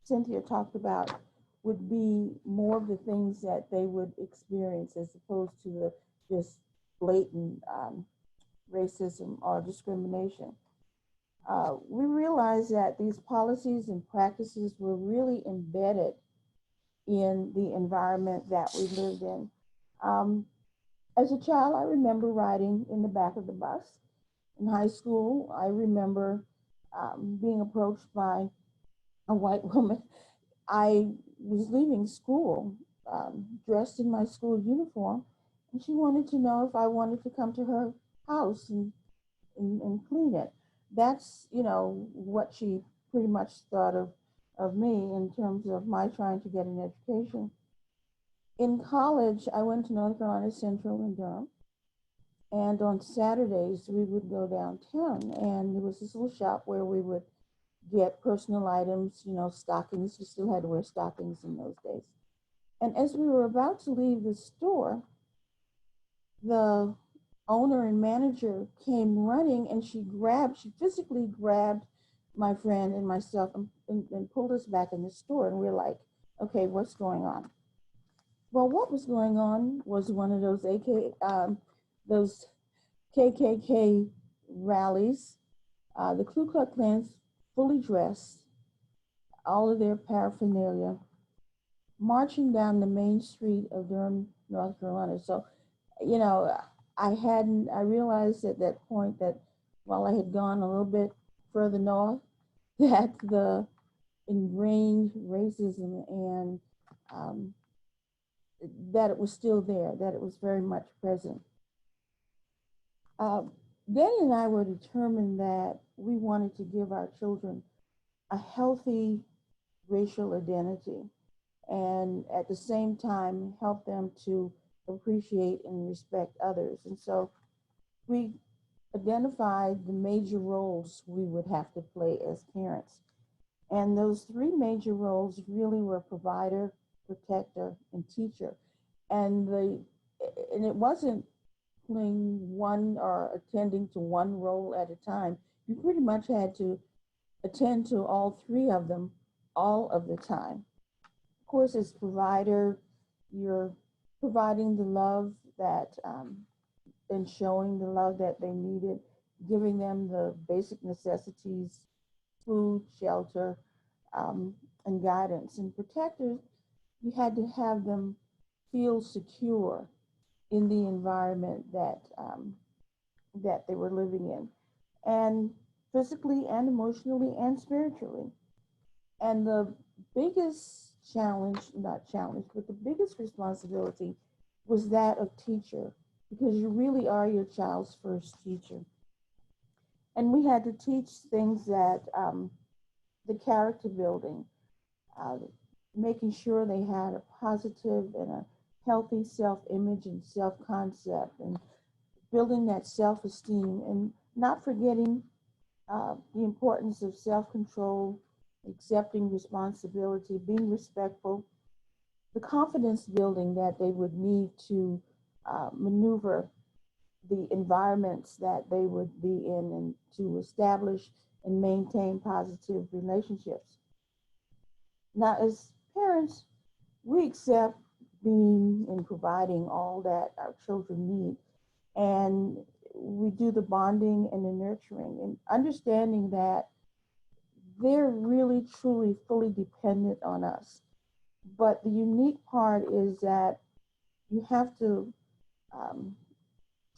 Cynthia talked about would be more of the things that they would experience as opposed to the just blatant racism or discrimination. We realized that these policies and practices were really embedded in the environment that we lived in. As a child, I remember riding in the back of the bus. In high school, I remember being approached by a white woman. I was leaving school dressed in my school uniform, and she wanted to know if I wanted to come to her house and clean it. That's, you know, what she pretty much thought of me in terms of my trying to get an education. In college, I went to North Carolina Central in Durham. And on Saturdays, we would go downtown, and there was this little shop where we would get personal items, you know, stockings. You still had to wear stockings in those days. And as we were about to leave the store, the owner and manager came running, and she physically grabbed my friend and myself and pulled us back in the store. And we're like, okay, what's going on? Well, what was going on was one of those KKK rallies. The Ku Klux Klan, fully dressed, all of their paraphernalia, marching down the main street of Durham, North Carolina. So, you know, I realized at that point that while I had gone a little bit further north, that the ingrained racism and that it was still there, that it was very much present. Danny and I were determined that we wanted to give our children a healthy racial identity, and at the same time help them to appreciate and respect others. And so we identified the major roles we would have to play as parents. And those three major roles really were provider, protector, and teacher. And it wasn't playing one or attending to one role at a time. You pretty much had to attend to all three of them all of the time. Of course, as provider, you're providing the love that and showing the love that they needed, giving them the basic necessities, food, shelter, and guidance. And protectors, you had to have them feel secure in the environment that that they were living in, and physically and emotionally and spiritually. And the biggest but the biggest responsibility was that of teacher, because you really are your child's first teacher. And we had to teach things that the character building, making sure they had a positive and a healthy self-image and self-concept, and building that self-esteem, and not forgetting the importance of self-control, accepting responsibility, being respectful, the confidence building that they would need to maneuver the environments that they would be in, and to establish and maintain positive relationships. Now, as parents, we accept being and providing all that our children need, and we do the bonding and the nurturing, and understanding that they're really, truly, fully dependent on us. But the unique part is that you have to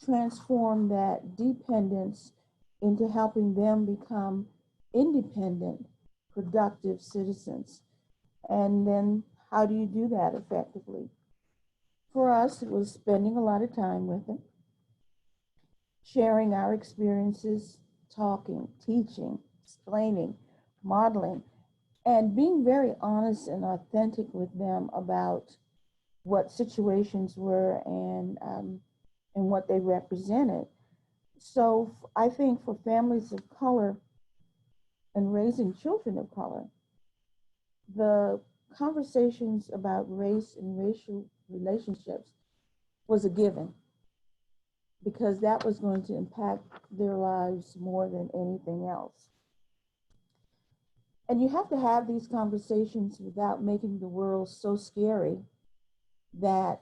transform that dependence into helping them become independent, productive citizens. And then how do you do that effectively? For us, it was spending a lot of time with them, sharing our experiences, talking, teaching, explaining, modeling, and being very honest and authentic with them about what situations were and what they represented. So I think for families of color and raising children of color, the conversations about race and racial relationships was a given, because that was going to impact their lives more than anything else. And you have to have these conversations without making the world so scary that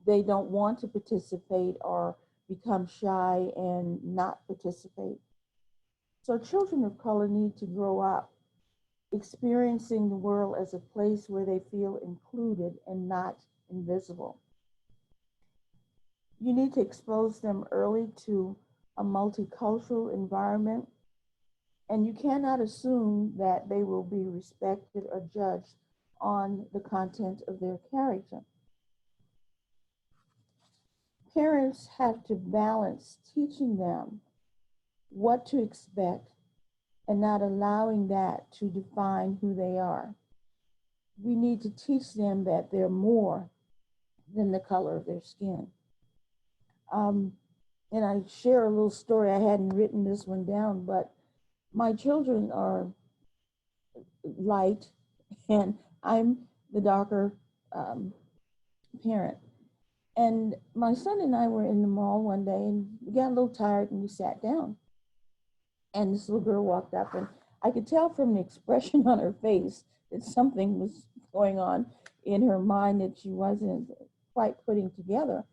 they don't want to participate or become shy and not participate. So children of color need to grow up experiencing the world as a place where they feel included and not invisible. You need to expose them early to a multicultural environment, and you cannot assume that they will be respected or judged on the content of their character. Parents have to balance teaching them what to expect and not allowing that to define who they are. We need to teach them that they're more than the color of their skin. And I share a little story. I hadn't written this one down, but my children are light and I'm the darker parent. And my son and I were in the mall one day and we got a little tired and we sat down. And this little girl walked up, and I could tell from the expression on her face that something was going on in her mind that she wasn't quite putting together.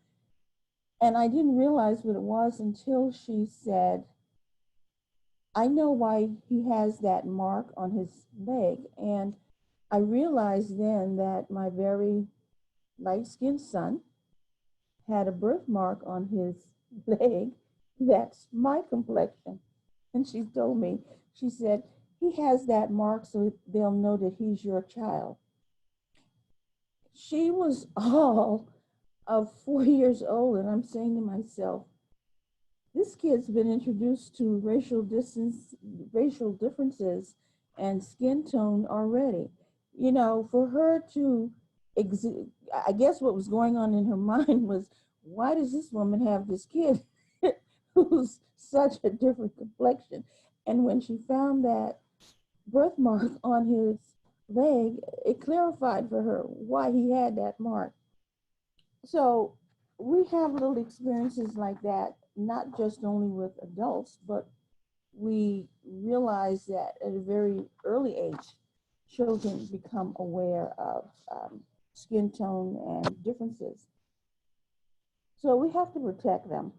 And I didn't realize what it was until she said, "I know why he has that mark on his leg." And I realized then that my very light-skinned son had a birthmark on his leg that's my complexion. And she told me, she said, "He has that mark so they'll know that he's your child." She was all of 4 years old, and I'm saying to myself, this kid's been introduced to racial differences and skin tone already. You know, for her to, I guess what was going on in her mind was, why does this woman have this kid who's such a different complexion? And when she found that birthmark on his leg, it clarified for her why he had that mark. So we have little experiences like that, not just only with adults, but we realize that at a very early age, children become aware of skin tone and differences. So we have to protect them.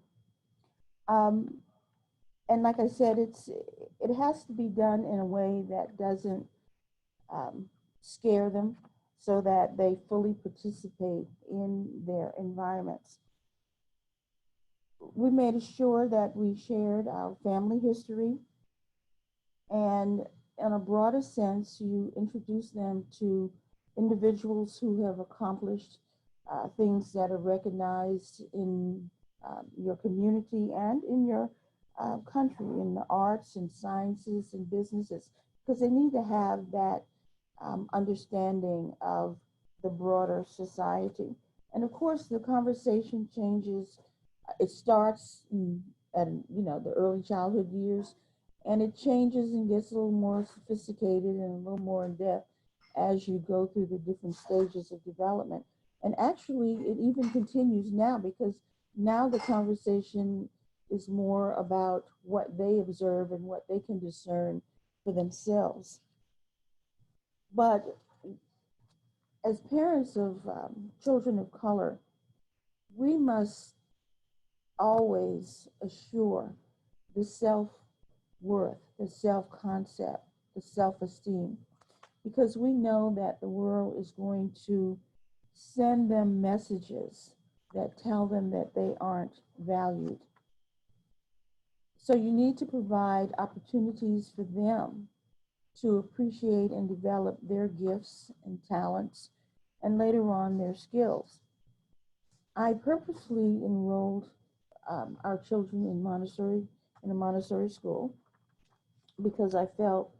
And like I said, it has to be done in a way that doesn't scare them, so that they fully participate in their environments. We made sure that we shared our family history, and in a broader sense, you introduce them to individuals who have accomplished things that are recognized in your community and in your country, in the arts and sciences and businesses, because they need to have that understanding of the broader society. And of course, the conversation changes. It starts at the early childhood years, and it changes and gets a little more sophisticated and a little more in depth as you go through the different stages of development. And actually, it even continues now, because now the conversation is more about what they observe and what they can discern for themselves. But as parents of children of color, we must always assure the self-worth, the self-concept, the self-esteem, because we know that the world is going to send them messages that tell them that they aren't valued. So you need to provide opportunities for them to appreciate and develop their gifts and talents, and later on their skills. I purposely enrolled our children in a Montessori school, because I felt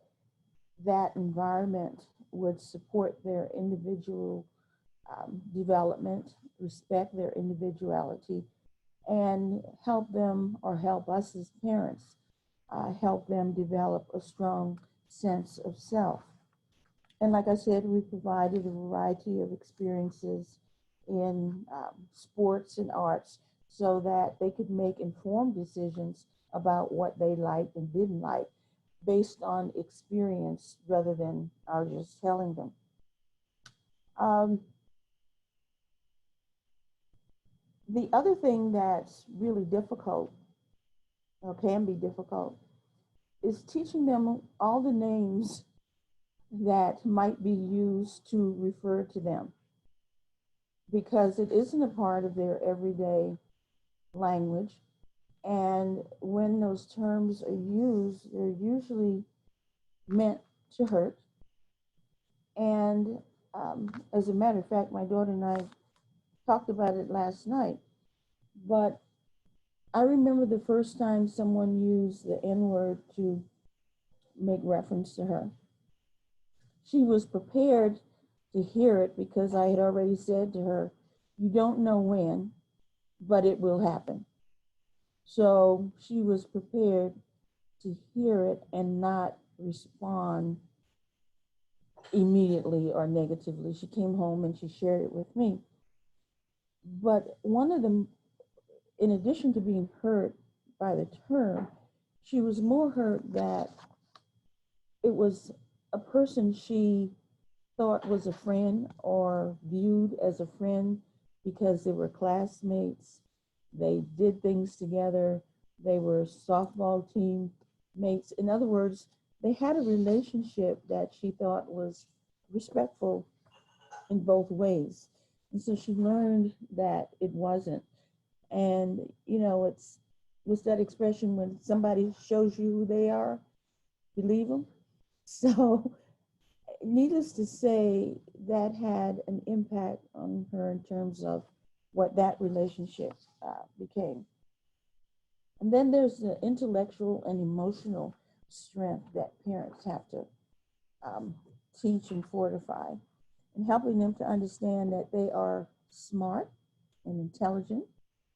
that environment would support their individual development, respect their individuality, and help them, or help us as parents, help them develop a strong sense of self. And like I said, we provided a variety of experiences in sports and arts so that they could make informed decisions about what they liked and didn't like based on experience rather than our just telling them. The other thing that's really difficult, or can be difficult, is teaching them all the names that might be used to refer to them, because it isn't a part of their everyday language. And when those terms are used, they're usually meant to hurt. And as a matter of fact, my daughter and I talked about it last night, but I remember the first time someone used the N-word to make reference to her. She was prepared to hear it because I had already said to her, you don't know when, but it will happen. So she was prepared to hear it and not respond immediately or negatively. She came home and she shared it with me. But one of them, in addition to being hurt by the term, she was more hurt that it was a person she thought was a friend or viewed as a friend because they were classmates, they did things together, they were softball team mates. In other words, they had a relationship that she thought was respectful in both ways. And so she learned that it wasn't. And, you know, it's what's that expression, when somebody shows you who they are, believe them. So needless to say, that had an impact on her in terms of what that relationship became. And then there's the intellectual and emotional strength that parents have to teach and fortify, and helping them to understand that they are smart and intelligent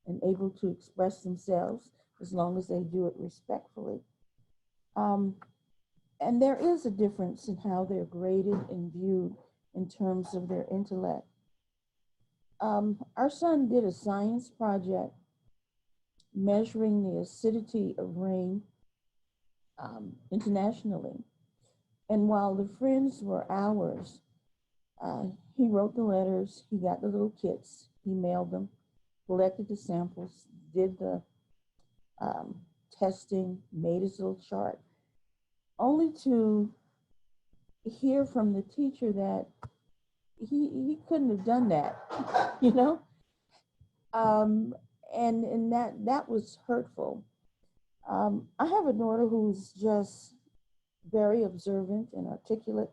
and able to express themselves as long as they do it respectfully. And there is a difference in how they're graded and viewed in terms of their intellect. Our son did a science project measuring the acidity of rain internationally. And while the friends were ours, he wrote the letters, he got the little kits, he mailed them, collected the samples, did the testing, made his little chart, only to hear from the teacher that he couldn't have done that, you know? And that was hurtful. I have a daughter who's just very observant and articulate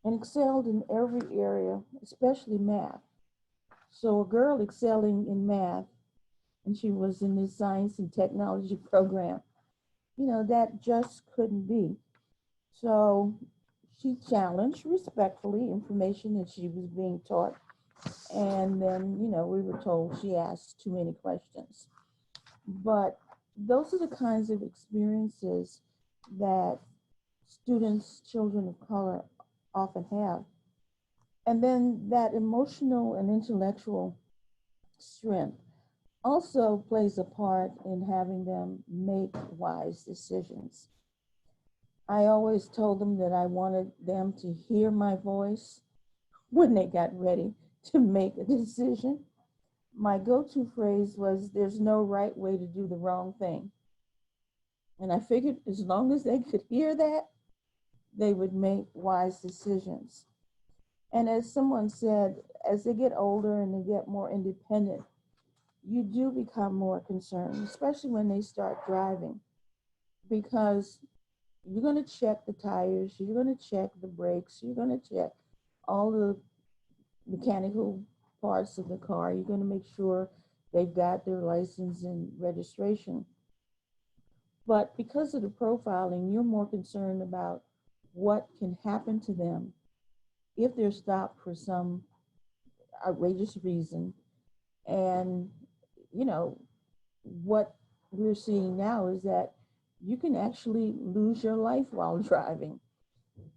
and excelled in every area, especially math. So a girl excelling in math, and she was in this science and technology program, you know, that just couldn't be. So she challenged respectfully information that she was being taught. And then, you know, we were told she asked too many questions. But those are the kinds of experiences that students, children of color, often have. And then that emotional and intellectual strength also plays a part in having them make wise decisions. I always told them that I wanted them to hear my voice when they got ready to make a decision. My go-to phrase was, there's no right way to do the wrong thing. And I figured as long as they could hear that, they would make wise decisions. And as someone said, as they get older and they get more independent, you do become more concerned, especially when they start driving, because you're going to check the tires, you're going to check the brakes, you're going to check all the mechanical parts of the car, you're going to make sure they've got their license and registration. But because of the profiling, you're more concerned about what can happen to them if they're stopped for some outrageous reason. And, you know, what we're seeing now is that you can actually lose your life while driving.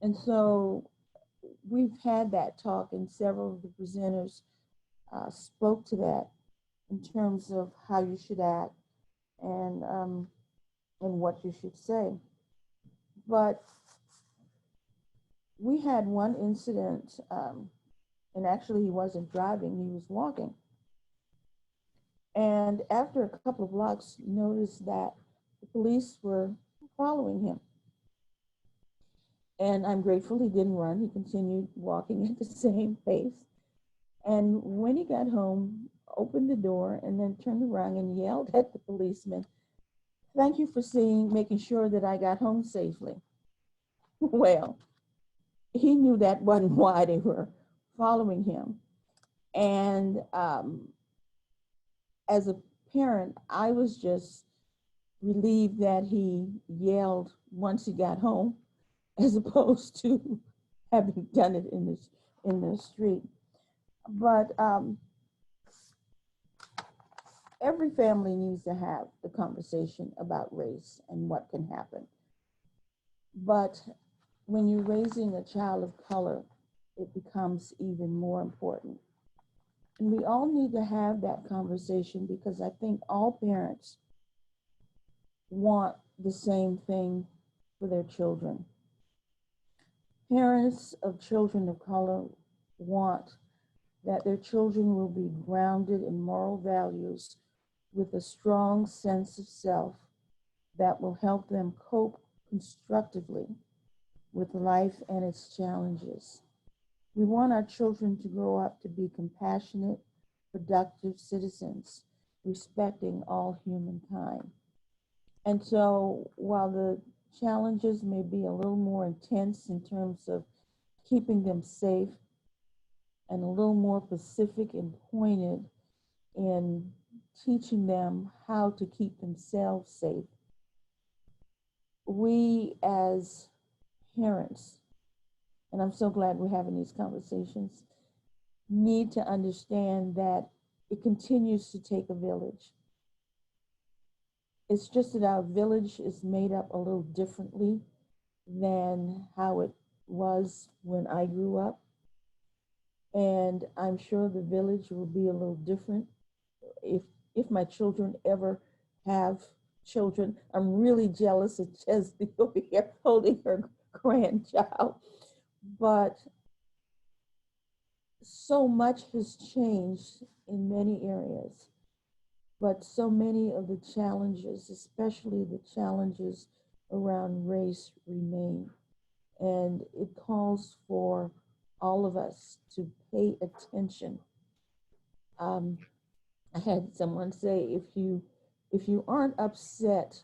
And so we've had that talk, and several of the presenters spoke to that in terms of how you should act and what you should say. But we had one incident, and actually he wasn't driving, he was walking. And after a couple of blocks, noticed that the police were following him. And I'm grateful he didn't run. He continued walking at the same pace. And when he got home, opened the door and then turned around and yelled at the policeman, "Thank you for making sure that I got home safely." Well, he knew that wasn't why they were following him. And as a parent, I was just relieved that he yelled once he got home, as opposed to having done it in the street. But every family needs to have the conversation about race and what can happen. But when you're raising a child of color, it becomes even more important. And we all need to have that conversation, because I think all parents want the same thing for their children. Parents of children of color want that their children will be grounded in moral values with a strong sense of self that will help them cope constructively with life and its challenges. We want our children to grow up to be compassionate, productive citizens, respecting all humankind. And so while the challenges may be a little more intense in terms of keeping them safe, and a little more specific and pointed in teaching them how to keep themselves safe, we as parents, and I'm so glad we're having these conversations, need to understand that it continues to take a village. It's just that our village is made up a little differently than how it was when I grew up. And I'm sure the village will be a little different if my children ever have children. I'm really jealous of Chesney over here holding her grandchild. But so much has changed in many areas. But so many of the challenges, especially the challenges around race, remain. And it calls for all of us to pay attention. I had someone say, if you aren't upset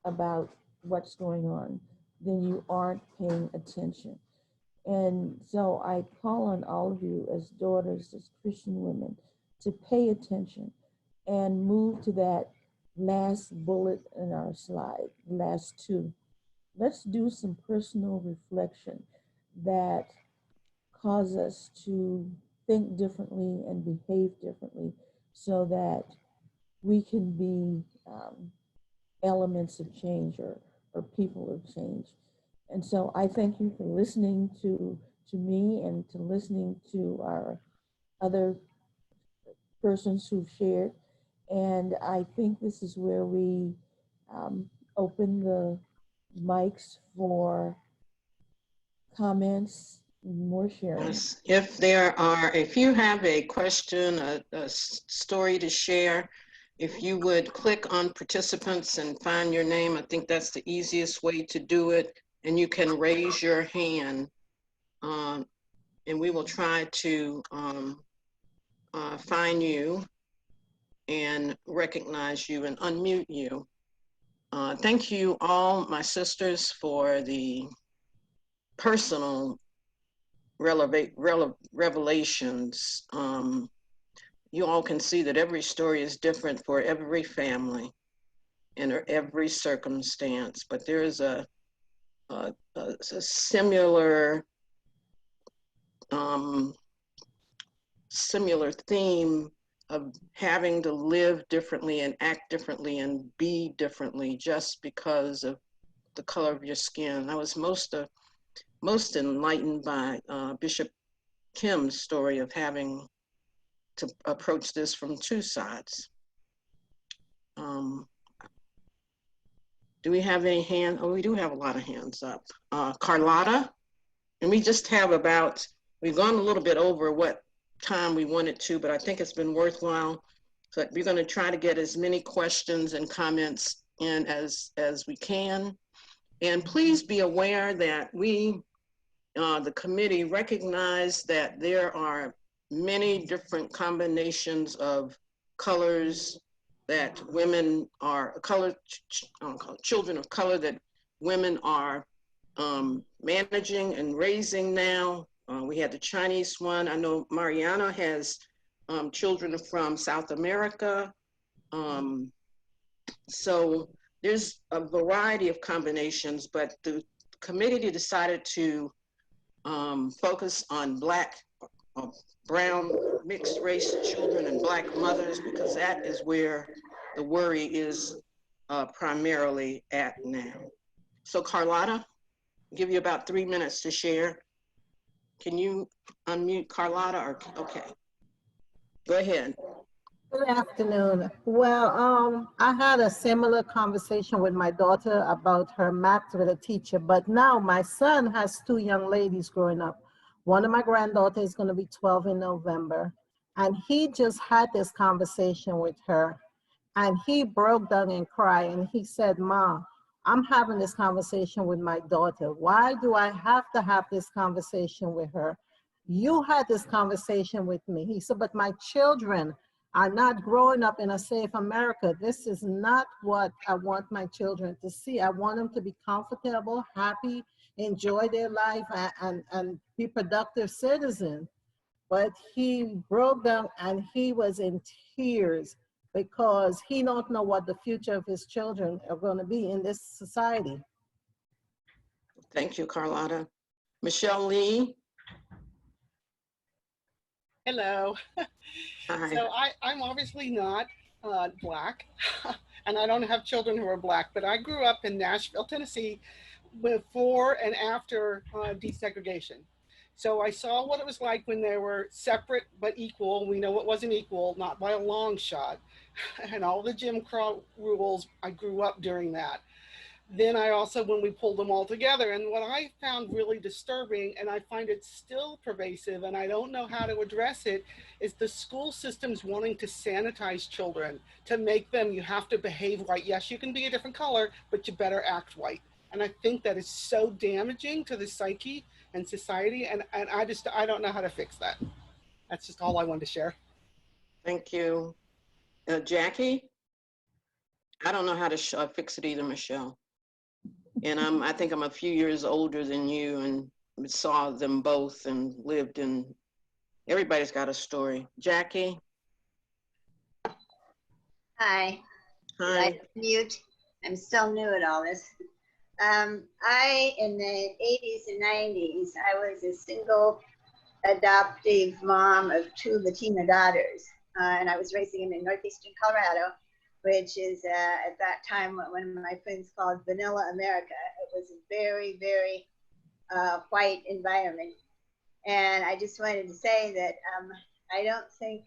about what's going on, then you aren't paying attention. And so I call on all of you as daughters, as Christian women, to pay attention and move to that last bullet in our slide, last two. Let's do some personal reflection that cause us to think differently and behave differently, so that we can be elements of change, or people of change. And so I thank you for listening to me and to listening to our other persons who've shared. And I think this is where we open the mics for comments, more sharing. Yes. If you have a question, a story to share, if you would click on participants and find your name, I think that's the easiest way to do it. And you can raise your hand, and we will try to find you and recognize you and unmute you. Thank you all, my sisters, for the personal revelations. You all can see that every story is different for every family and every circumstance, but there is a a similar similar theme of having to live differently and act differently and be differently just because of the color of your skin. I was most enlightened by Bishop Kim's story of having to approach this from two sides. Do we have any hands? Oh, we do have a lot of hands up. Carlotta, and we just have about, we've gone a little bit over what time we wanted to, but I think it's been worthwhile. So we're going to try to get as many questions and comments in as we can. And please be aware that we, the committee, recognize that there are many different combinations of colors that women are, children of color that women are managing and raising now. We had the Chinese one. I know Mariana has children from South America. So there's a variety of combinations, but the committee decided to focus on Black, brown, mixed race children and Black mothers, because that is where the worry is primarily at now. So Carlotta, I'll give you about 3 minutes to share. Can you unmute Carlotta? Or, okay, go ahead. Good afternoon. Well, I had a similar conversation with my daughter about her math with a teacher, but now my son has two young ladies growing up. One of my granddaughters is going to be 12 in November, and he just had this conversation with her, and he broke down and cried, and he said, "Mom, I'm having this conversation with my daughter. Why do I have to have this conversation with her? You had this conversation with me." He said, "But my children are not growing up in a safe America. This is not what I want my children to see. I want them to be comfortable, happy, enjoy their life, and be productive citizens." But he broke down and he was in tears because he don't know what the future of his children are going to be in this society. Thank you, Carlotta. Michelle Lee. Hello. Hi. So I'm obviously not Black, and I don't have children who are Black, but I grew up in Nashville, Tennessee, before and after desegregation. So I saw what it was like when they were separate but equal. We know it wasn't equal, not by a long shot. And all the Jim Crow rules, I grew up during that. Then I also, when we pulled them all together, and what I found really disturbing, and I find it still pervasive, and I don't know how to address it, is the school systems wanting to sanitize children, to make them, you have to behave white. Yes, you can be a different color, but you better act white. And I think that is so damaging to the psyche and society, and I don't know how to fix that. That's just all I wanted to share. Thank you. Jackie? I don't know how to fix it either, Michelle. And I think I'm a few years older than you and saw them both and lived in, everybody's got a story. Jackie? Hi. Hi. I mute. I'm still new at all this. In the 80s and 90s, I was a single adoptive mom of two Latina daughters. And I was raising them in northeastern Colorado, which is at that time what one of my friends called Vanilla America. It was a very, very white environment. And I just wanted to say that I don't think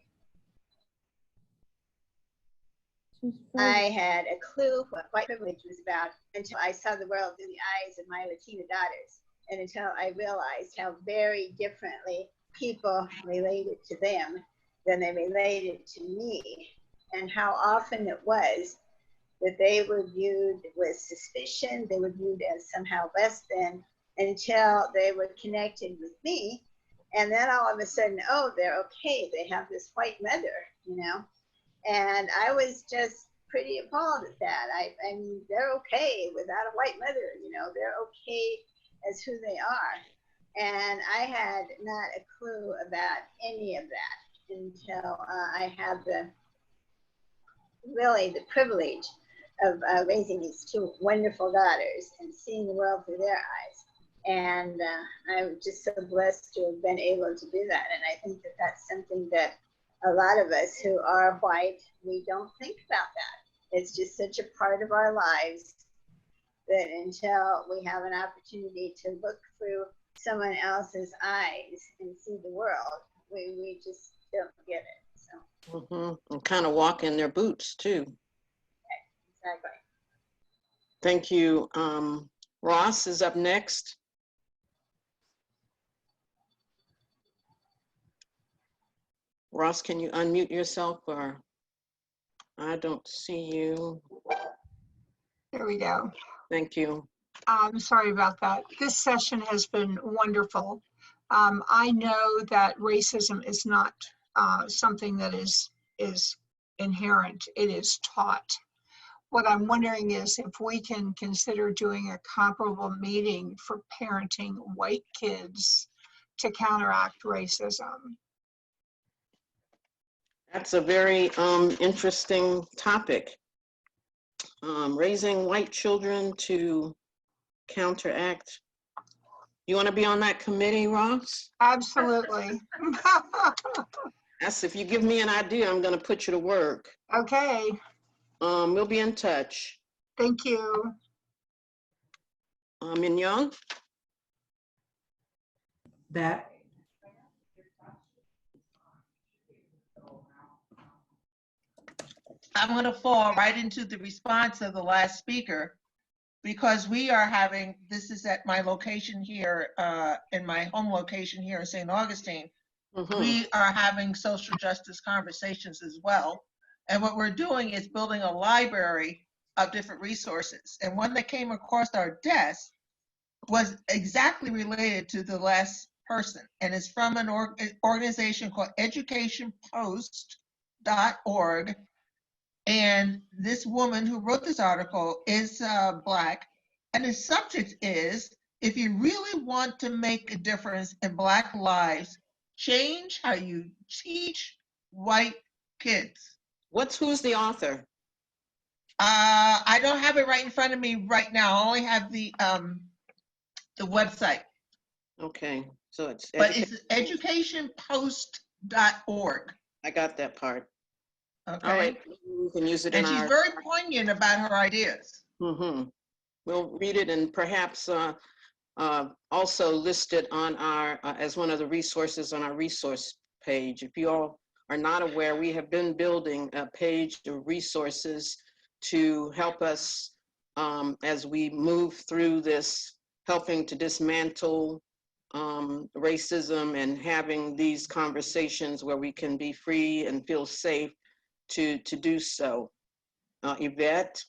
I had a clue what white privilege was about until I saw the world through the eyes of my Latina daughters, and until I realized how very differently people related to them than they related to me, and how often it was that they were viewed with suspicion, they were viewed as somehow less than, until they were connected with me. And then all of a sudden, oh, they're okay, they have this white mother, you know? And I was just pretty appalled at that. I mean, they're okay without a white mother, you know, they're okay as who they are. And I had not a clue about any of that until I had really the privilege of raising these two wonderful daughters and seeing the world through their eyes. And I'm just so blessed to have been able to do that. And I think that that's something that a lot of us who are white, we don't think about that. It's just such a part of our lives that until we have an opportunity to look through someone else's eyes and see the world, we just don't get it. So. And kind of walk in their boots too. Exactly. Thank you. Ross is up next. Ross, can you unmute yourself, or I don't see you. There we go. Thank you. I'm sorry about that. This session has been wonderful. I know that racism is not something that is inherent. It is taught. What I'm wondering is if we can consider doing a comparable meeting for parenting white kids to counteract racism. That's a very interesting topic. Raising white children to counteract. You want to be on that committee, Ross? Absolutely. That's, if you give me an idea, I'm going to put you to work. Okay. We'll be in touch. Thank you. Min Young? That I'm going to fall right into the response of the last speaker, because we are having, this is at my location here, in my home location here in St. Augustine, we are having social justice conversations as well. And what we're doing is building a library of different resources. And one that came across our desk was exactly related to the last person. And it's from an organization called educationpost.org. And this woman who wrote this article is Black, and the subject is, if you really want to make a difference in Black lives, change how you teach white kids. Who's the author? I don't have it right in front of me right now. I only have the website. Okay, so it's educationpost.org. I got that part. Okay. All right, we can use it in and she's very poignant about her ideas. We'll read it, and perhaps also list it on our as one of the resources on our resource page. If you all are not aware, we have been building a page of resources to help us as we move through this, helping to dismantle racism and having these conversations where we can be free and feel safe to do so. Yvette?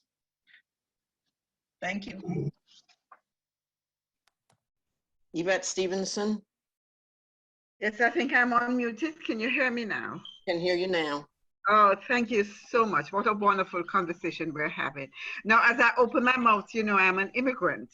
Thank you. Yvette Stevenson? Yes, I think I'm unmuted. Can you hear me now? Can hear you now. Oh, thank you so much. What a wonderful conversation we're having. Now, as I open my mouth, you know, I'm an immigrant.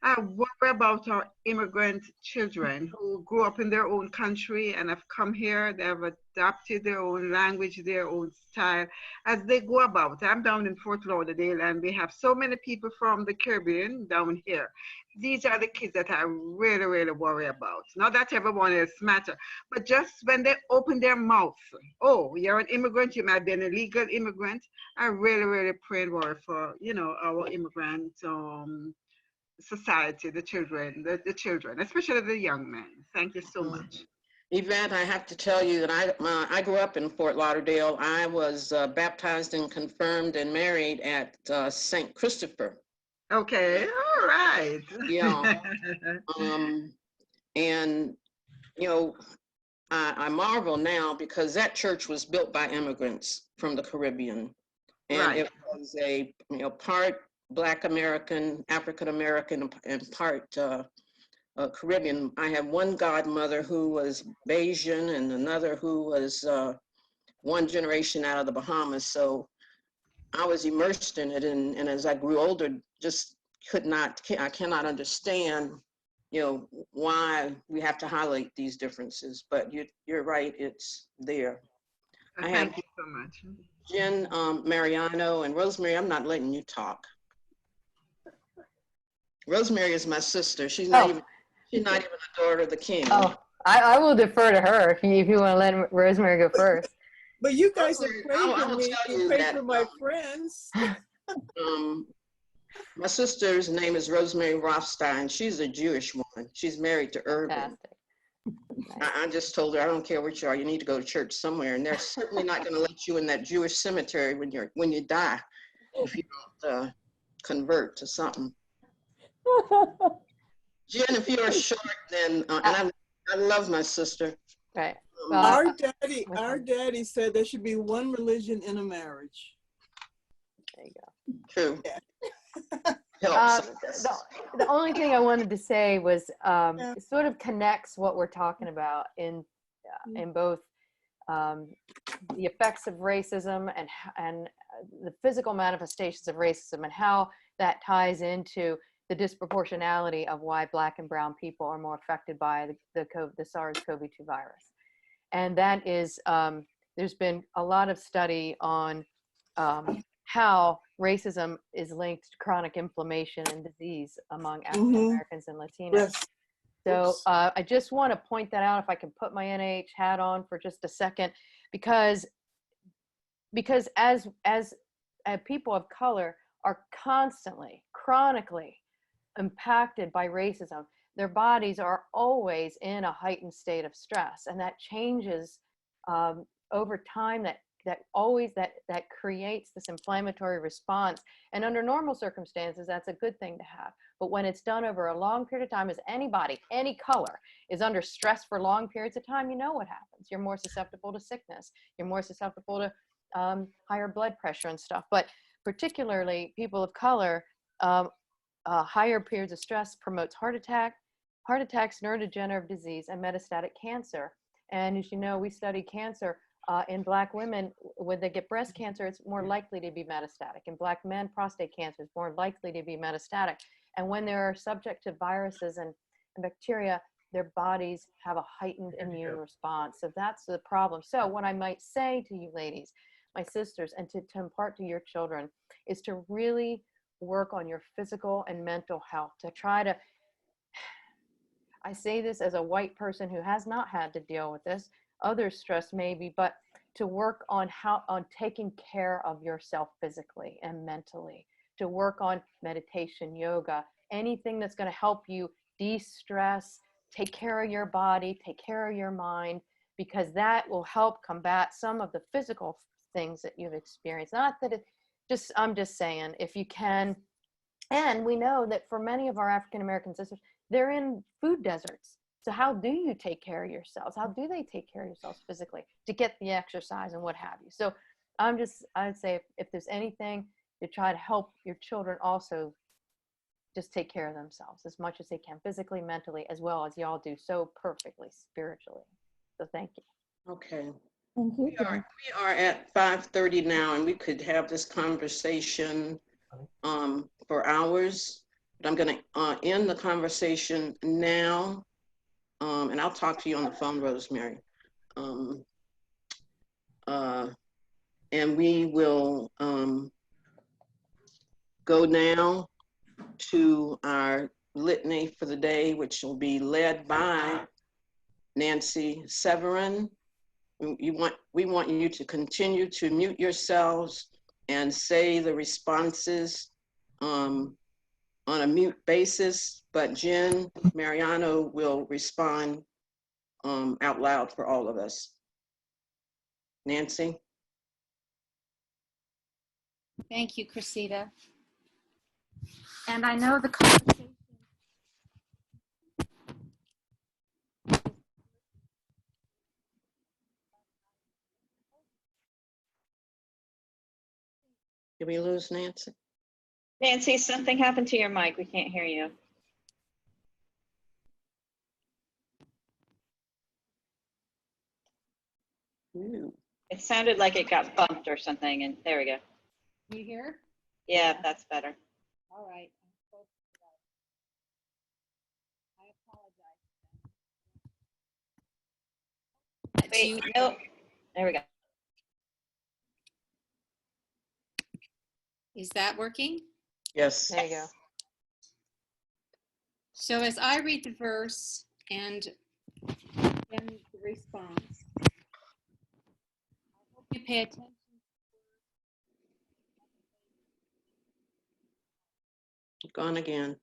I worry about our immigrant children who grew up in their own country and have come here. They have adopted their own language, their own style as they go about. I'm down in Fort Lauderdale, and we have so many people from the Caribbean down here. These are the kids that I really, really worry about. Not that everyone else matters, but just when they open their mouth, oh, you're an immigrant, you might be an illegal immigrant. I really, really pray and worry for, you know, our immigrant society, the children, the children, especially the young men. Thank you so much. Yvette, I have to tell you that I grew up in Fort Lauderdale. I was baptized and confirmed and married at St. Christopher. Okay, all right. Yeah. And, you know, I marvel now because that church was built by immigrants from the Caribbean. And it was a, you know, part Black American, African American, and part Caribbean. I have one godmother who was Bayesian and another who was one generation out of the Bahamas. So I was immersed in it, and as I grew older, just I cannot understand, you know, why we have to highlight these differences. But you're right, it's there. Thank you so much. Jen, Mariano, and Rosemary, I'm not letting you talk. Rosemary is my sister. She's not even a daughter of the king. Oh, I will defer to her if you want to let Rosemary go first. But you guys have Rosemary, prayed I for will me. tell You you prayed that, for my friends. My sister's name is Rosemary Rothstein. She's a Jewish woman. She's married to Irvin. Fantastic. I just told her, I don't care what you are, you need to go to church somewhere. And they're certainly not going to let you in that Jewish cemetery when you die, if you don't convert to something. Jen, if you're short, then, and I love my sister. Right. Well, our daddy said there should be one religion in a marriage. There you go. True. Yeah. The only thing I wanted to say was it sort of connects what we're talking about in both the effects of racism and the physical manifestations of racism, and how that ties into the disproportionality of why Black and brown people are more affected by the SARS-CoV-2 virus. And that is, there's been a lot of study on how racism is linked to chronic inflammation and disease among African Americans and Latinos. Yes. So I just want to point that out, if I can put my NIH hat on for just a second, because as people of color are constantly, chronically impacted by racism, their bodies are always in a heightened state of stress, and that changes over time. That creates this inflammatory response. And under normal circumstances, that's a good thing to have. But when it's done over a long period of time, as anybody, any color, is under stress for long periods of time, you know what happens. You're more susceptible to sickness. You're more susceptible to higher blood pressure and stuff. But particularly people of color, higher periods of stress promotes heart attacks, neurodegenerative disease, and metastatic cancer. And as you know, we study cancer in Black women. When they get breast cancer, it's more likely to be metastatic. In Black men, prostate cancer is more likely to be metastatic. And when they're subject to viruses and bacteria, their bodies have a heightened immune response. So that's the problem. So what I might say to you ladies, my sisters, and to impart to your children, is to really work on your physical and mental health, to try to, I say this as a white person who has not had to deal with this, other stress maybe, but to work on taking care of yourself physically and mentally, to work on meditation, yoga, anything that's going to help you de-stress, take care of your body, take care of your mind, because that will help combat some of the physical things that you've experienced. Not that I'm just saying, if you can. And we know that for many of our African American sisters, they're in food deserts. So how do you take care of yourselves? How do they take care of yourselves physically to get the exercise and what have you? So I'd say if there's anything to try to help your children also just take care of themselves as much as they can, physically, mentally, as well as y'all do so perfectly spiritually. So thank you. Okay. Thank you. We are at 5:30 now, and we could have this conversation for hours, but I'm going to end the conversation now, and I'll talk to you on the phone, Rosemary. And we will go now to our litany for the day, which will be led by Nancy Severin. We want you to continue to mute yourselves and say the responses on a mute basis, but Jen Mariano will respond out loud for all of us. Nancy? Thank you, Cressida. And I know the conversation. Did we lose Nancy? Nancy, something happened to your mic. We can't hear you. Ooh. It sounded like it got bumped or something, and there we go. You hear? Yeah, that's better. All right. I apologize. Wait, no. There we go. Is that working? Yes. There you go. So as I read the verse and then the response, I hope you pay attention. Gone again.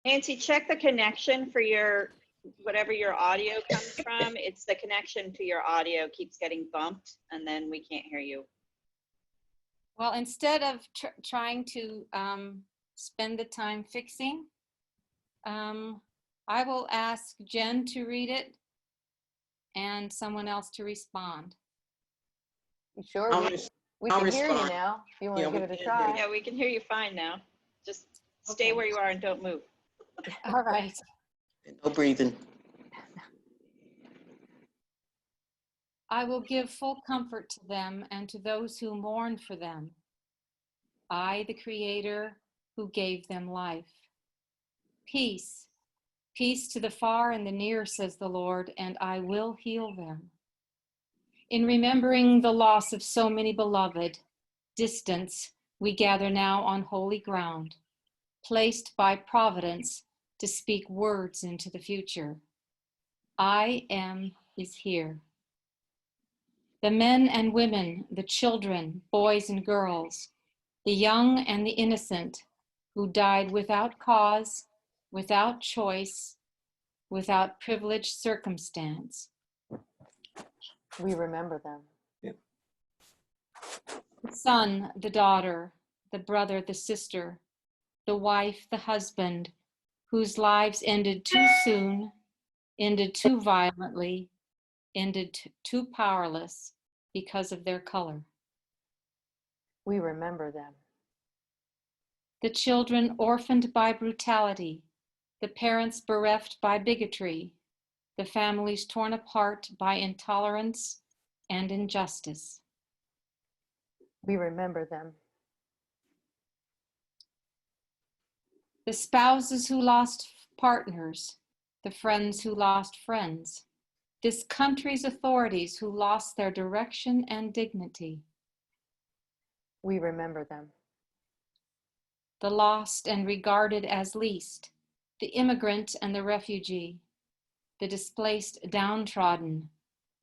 Nancy, check the connection for your, whatever your audio comes from. It's the connection to your audio keeps getting bumped and then we can't hear you. Well, instead of trying to spend the time fixing, I will ask Jen to read it and someone else to respond. You sure? We I'll can hear you respond. now. If you want Yeah, to give we it a can hear try. Yeah, we can hear you fine now. Just stay Okay. where you are and don't move. All right. No breathing. I will give full comfort to them and to those who mourn for them. I, the Creator, who gave them life. Peace, peace to the far and the near, says the Lord, and I will heal them. In remembering the loss of so many beloved, distance, we gather now on holy ground, placed by providence to speak words into the future. I am is here. The men and women, the children, boys and girls, the young and the innocent, who died without cause, without choice, without privileged circumstance. We remember them. The son, the daughter, the brother, the sister, the wife, the husband, whose lives ended too soon, ended too violently, ended too powerless because of their color. We remember them. The children orphaned by brutality, the parents bereft by bigotry, the families torn apart by intolerance and injustice. We remember them. The spouses who lost partners, the friends who lost friends, this country's authorities who lost their direction and dignity. We remember them. The lost and regarded as least, the immigrant and the refugee, the displaced downtrodden,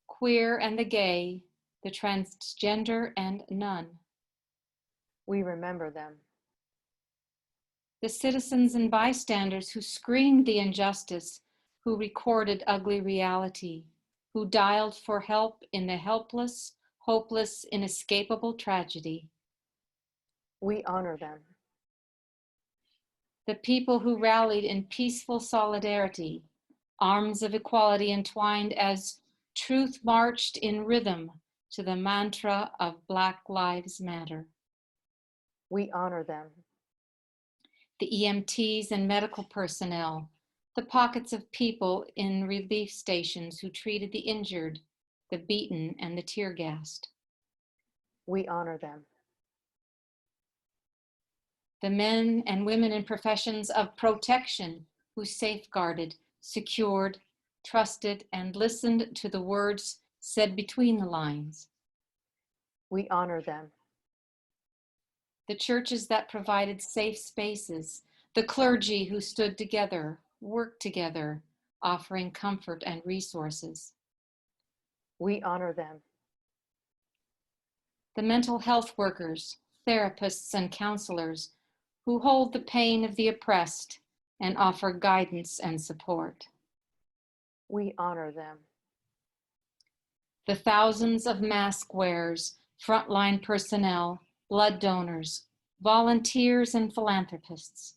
queer and the gay, the transgender and none. We remember them. The citizens and bystanders who screamed the injustice, who recorded ugly reality, who dialed for help in the helpless, hopeless, inescapable tragedy. We honor them. The people who rallied in peaceful solidarity, arms of equality entwined as truth marched in rhythm to the mantra of Black Lives Matter. We honor them. The EMTs and medical personnel, the pockets of people in relief stations who treated the injured, the beaten, and the tear-gassed. We honor them. The men and women in professions of protection who safeguarded, secured, trusted, and listened to the words said between the lines. We honor them. The churches that provided safe spaces, the clergy who stood together, worked together, offering comfort and resources. We honor them. The mental health workers, therapists, and counselors who hold the pain of the oppressed and offer guidance and support. We honor them. The thousands of mask wearers, frontline personnel, blood donors, volunteers, and philanthropists,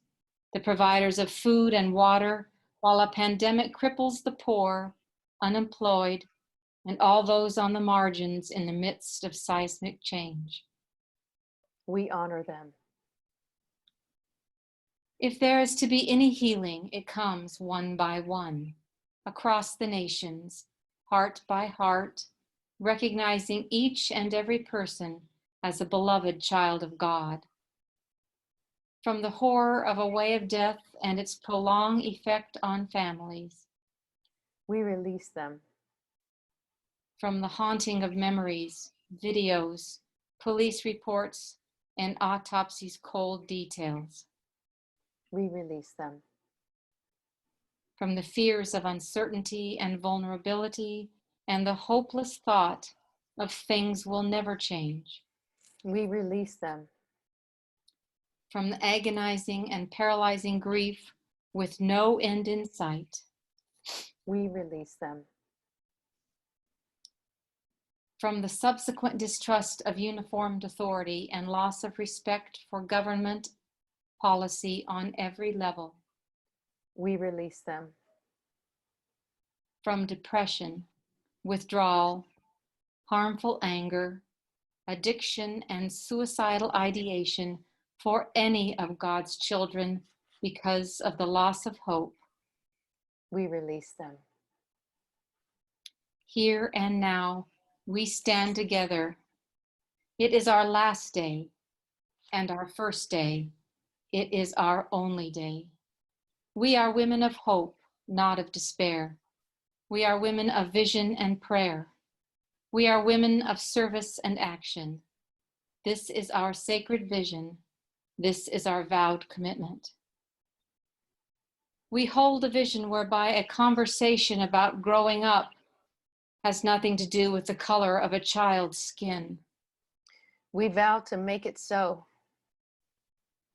the providers of food and water while a pandemic cripples the poor, unemployed, and all those on the margins in the midst of seismic change. We honor them. If there is to be any healing, it comes one by one, across the nations, heart by heart, recognizing each and every person as a beloved child of God. From the horror of a way of death and its prolonged effect on families. We release them. From the haunting of memories, videos, police reports, and autopsies' cold details. We release them. From the fears of uncertainty and vulnerability and the hopeless thought of things will never change. We release them. From the agonizing and paralyzing grief with no end in sight. We release them. From the subsequent distrust of uniformed authority and loss of respect for government policy on every level. We release them. From depression, withdrawal, harmful anger, addiction, and suicidal ideation for any of God's children because of the loss of hope. We release them. Here and now, we stand together. It is our last day and our first day. It is our only day. We are women of hope, not of despair. We are women of vision and prayer. We are women of service and action. This is our sacred vision. This is our vowed commitment. We hold a vision whereby a conversation about growing up has nothing to do with the color of a child's skin. We vow to make it so.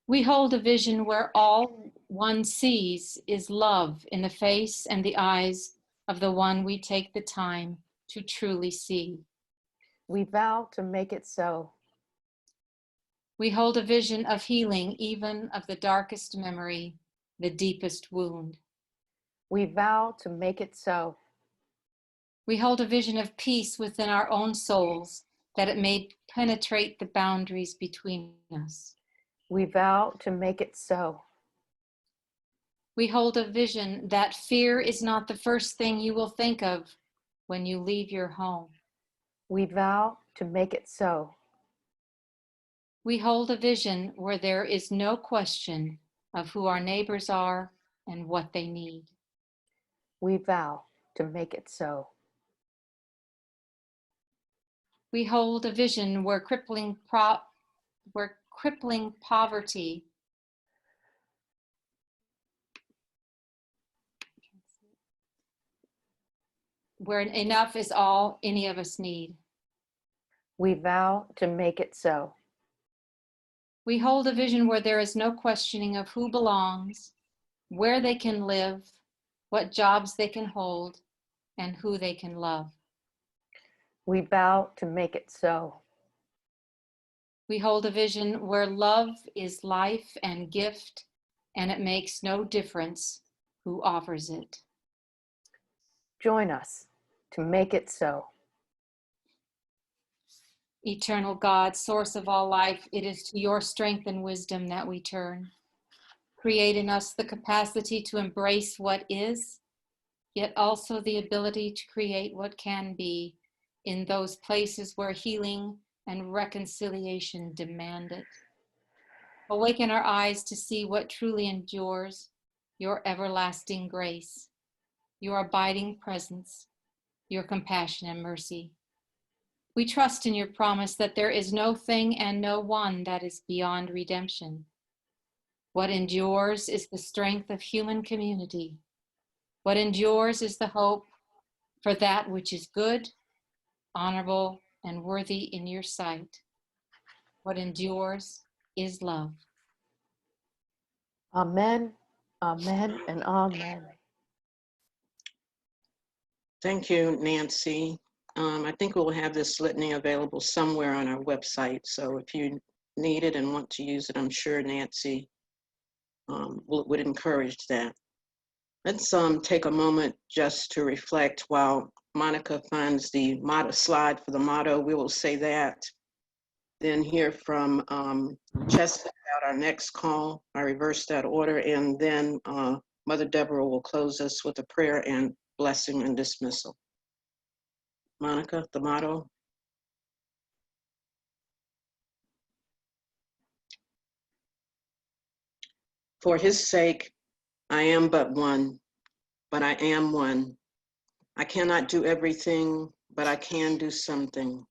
We hold a vision where all one sees is love in the face and the eyes of the one we take the time to truly see. We vow to make it so. We hold a vision of healing even of the darkest memory, the deepest wound. We vow to make it so. We hold a vision of peace within our own souls, that it may penetrate the boundaries between us. We vow to make it so. We hold a vision that fear is not the first thing you will think of when you leave your home. We vow to make it so. We hold a vision where there is no question of who our neighbors are and what they need. We vow to make it so. We hold a vision where crippling poverty where enough is all any of us need. We vow to make it so. We hold a vision where there is no questioning of who belongs, where they can live, what jobs they can hold, and who they can love. We vow to make it so. We hold a vision where love is life and gift, and it makes no difference who offers it. Join us to make it so. Eternal God, source of all life, it is to your strength and wisdom that we turn. Create in us the capacity to embrace what is, yet also the ability to create what can be in those places where healing and reconciliation demand it. Awaken our eyes to see what truly endures, your everlasting grace, your abiding presence, your compassion and mercy. We trust in your promise that there is no thing and no one that is beyond redemption. What endures is the strength of human community. What endures is the hope for that which is good, honorable, and worthy in your sight. What endures is love. Amen, amen, and amen. Thank you, Nancy. I think we'll have this litany available somewhere on our website. So if you need it and want to use it, I'm sure Nancy would encourage that. Let's take a moment just to reflect while Monica finds the slide for the motto. We will say that. Then hear from Chester about our next call. I reversed that order. And then Mother Deborah will close us with a prayer and blessing and dismissal. Monica, the motto. For his sake, I am but one, but I am one. I cannot do everything, but I can do something.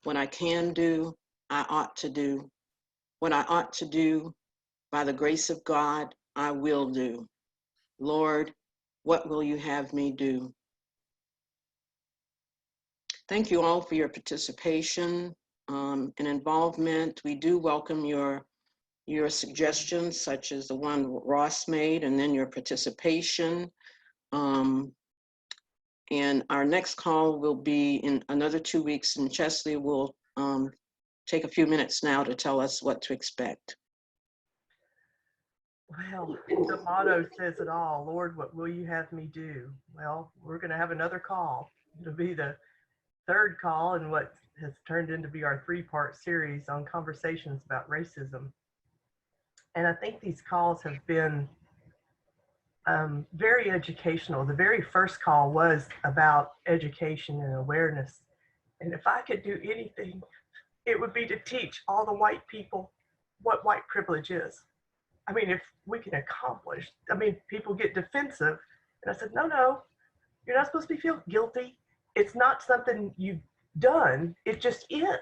What I can do, I ought to do. What I ought to do, by the grace of God, I will do. Lord, what will you have me do? Thank you all for your participation and involvement. We do welcome your suggestions, such as the one Ross made, and then your participation. And our next call will be in another 2 weeks, and Chesley will take a few minutes now to tell us what to expect. Well, the motto says it all. Lord, what will you have me do? Well, we're going to have another call. It'll be the third call in what has turned into be our 3-part series on conversations about racism. And I think these calls have been very educational. The very first call was about education and awareness. And if I could do anything, it would be to teach all the white people what white privilege is. I mean, if we can accomplish, I mean, people get defensive. And I said, no, you're not supposed to feel guilty. It's not something you've done. It just is.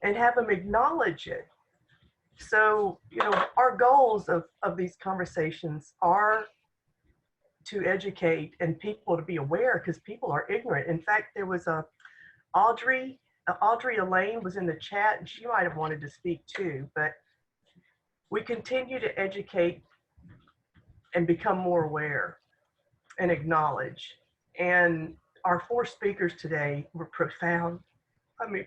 And have them acknowledge it. So, you know, our goals of these conversations are to educate and people to be aware, because people are ignorant. In fact, there was Audrey Elaine was in the chat, and she might have wanted to speak too, but we continue to educate and become more aware and acknowledge. And our 4 speakers today were profound. I mean,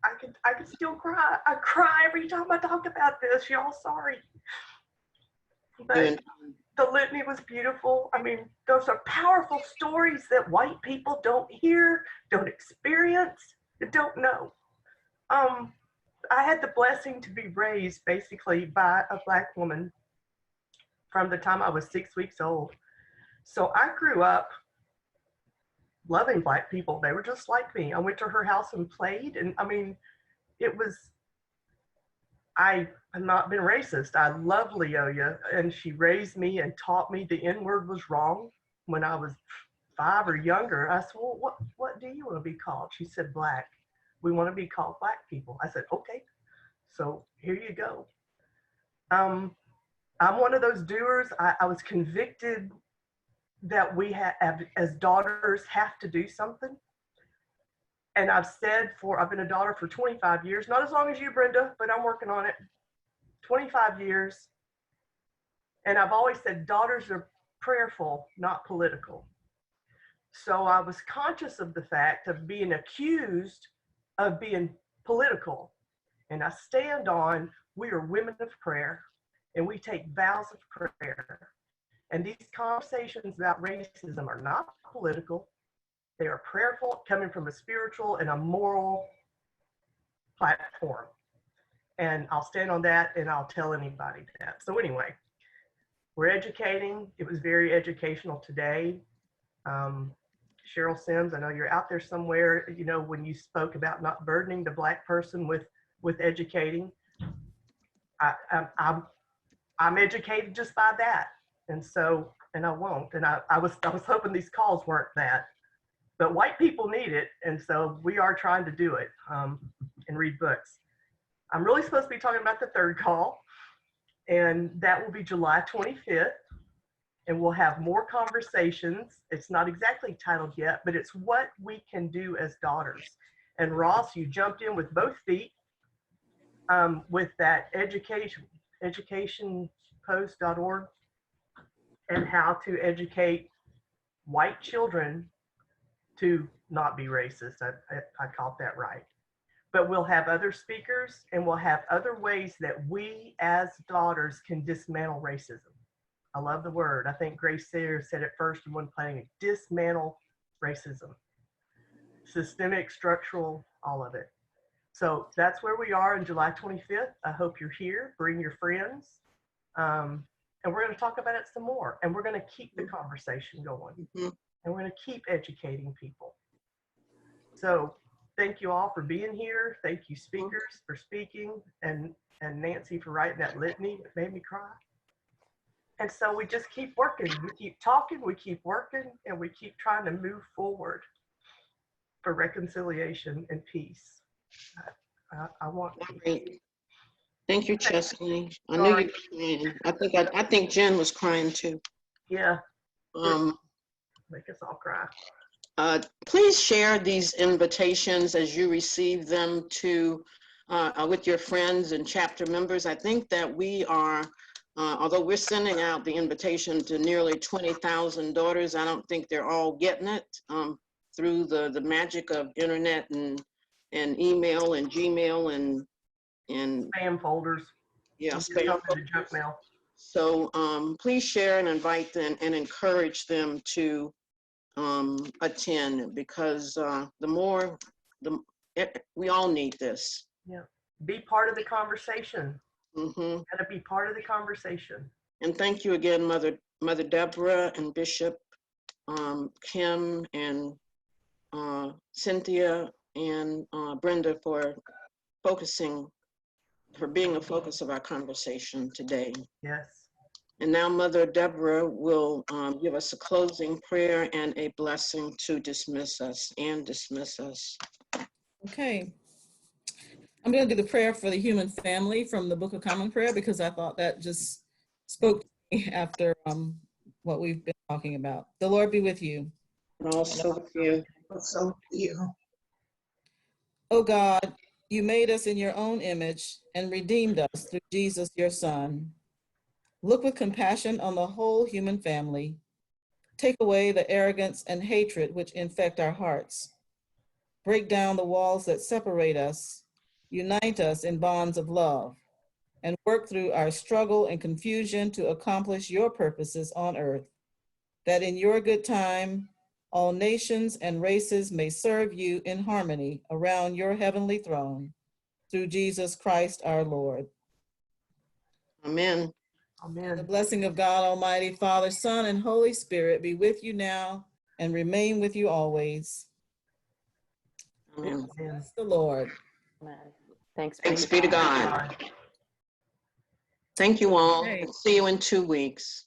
I could still cry. I cry every time I talk about this. Y'all, sorry. But the litany was beautiful. I mean, those are powerful stories that white people don't hear, don't experience, don't know. I had the blessing to be raised basically by a Black woman from the time I was 6 weeks old. So I grew up loving Black people. They were just like me. I went to her house and played, and I mean, I have not been racist. I love Leoya, and she raised me and taught me the N-word was wrong when I was 5 or younger. I said, well, what do you want to be called? She said, Black. We want to be called Black people. I said, okay, so here you go. I'm one of those doers. I was convicted that we have, as daughters, have to do something. And I've been a daughter for 25 years, not as long as you, Brenda, but I'm working on it. 25 years. And I've always said daughters are prayerful, not political. So I was conscious of the fact of being accused of being political. And I stand on, we are women of prayer, and we take vows of prayer. And these conversations about racism are not political. They are prayerful, coming from a spiritual and a moral platform. And I'll stand on that, and I'll tell anybody that. So anyway, we're educating. It was very educational today. Cheryl Sims, I know you're out there somewhere, you know, when you spoke about not burdening the Black person with educating. I'm educated just by that. And so, and I won't. And I was hoping these calls weren't that. But white people need it, and so we are trying to do it and read books. I'm really supposed to be talking about the third call, and that will be July 25th, and we'll have more conversations. It's not exactly titled yet, but it's what we can do as daughters. And Ross, you jumped in with both feet with that educationpost.org and how to educate white children to not be racist. I caught that right. But we'll have other speakers, and we'll have other ways that we as daughters can dismantle racism. I love the word. I think Grace Sayers said it first in one planning, dismantle racism. Systemic, structural, all of it. So that's where we are on July 25th. I hope you're here. Bring your friends. And we're going to talk about it some more. And we're going to keep the conversation going. Mm-hmm. And we're going to keep educating people. So thank you all for being here. Thank you, speakers, for speaking, and Nancy for writing that litany. It made me cry. And so we just keep working. We keep talking, we keep working, and we keep trying to move forward for reconciliation and peace. I want. Great. Thank you, Chesley. I knew you were crying. I think Jen was crying too. Yeah. Make us all cry. Please share these invitations as you receive them to with your friends and chapter members. I think that we are, although we're sending out the invitation to nearly 20,000 daughters, I don't think they're all getting it through the magic of internet and email and Gmail and spam folders. Yeah, spam folders. Junk mail. So please share and invite them and encourage them to attend, because we all need this. Yeah, be part of the conversation. Mm-hmm. Gotta be part of the conversation. And thank you again, Mother Deborah and Bishop Kim and Cynthia and Brenda for being a focus of our conversation today. Yes. And now Mother Deborah will give us a closing prayer and a blessing to dismiss us. Okay. I'm going to do the prayer for the human family from the Book of Common Prayer, because I thought that just spoke to me after what we've been talking about. The Lord be with you. And also with you. Also with you. Oh God, you made us in your own image and redeemed us through Jesus, your Son. Look with compassion on the whole human family. Take away the arrogance and hatred which infect our hearts. Break down the walls that separate us. Unite us in bonds of love, and work through our struggle and confusion to accomplish your purposes on earth, that in your good time, all nations and races may serve you in harmony around your heavenly throne, through Jesus Christ our Lord. Amen. Amen. The blessing of God Almighty, Father, Son, and Holy Spirit be with you now and remain with you always. Amen. Bless the Lord. Amen. Thanks be to God. Thank you all. Okay. See you in 2 weeks.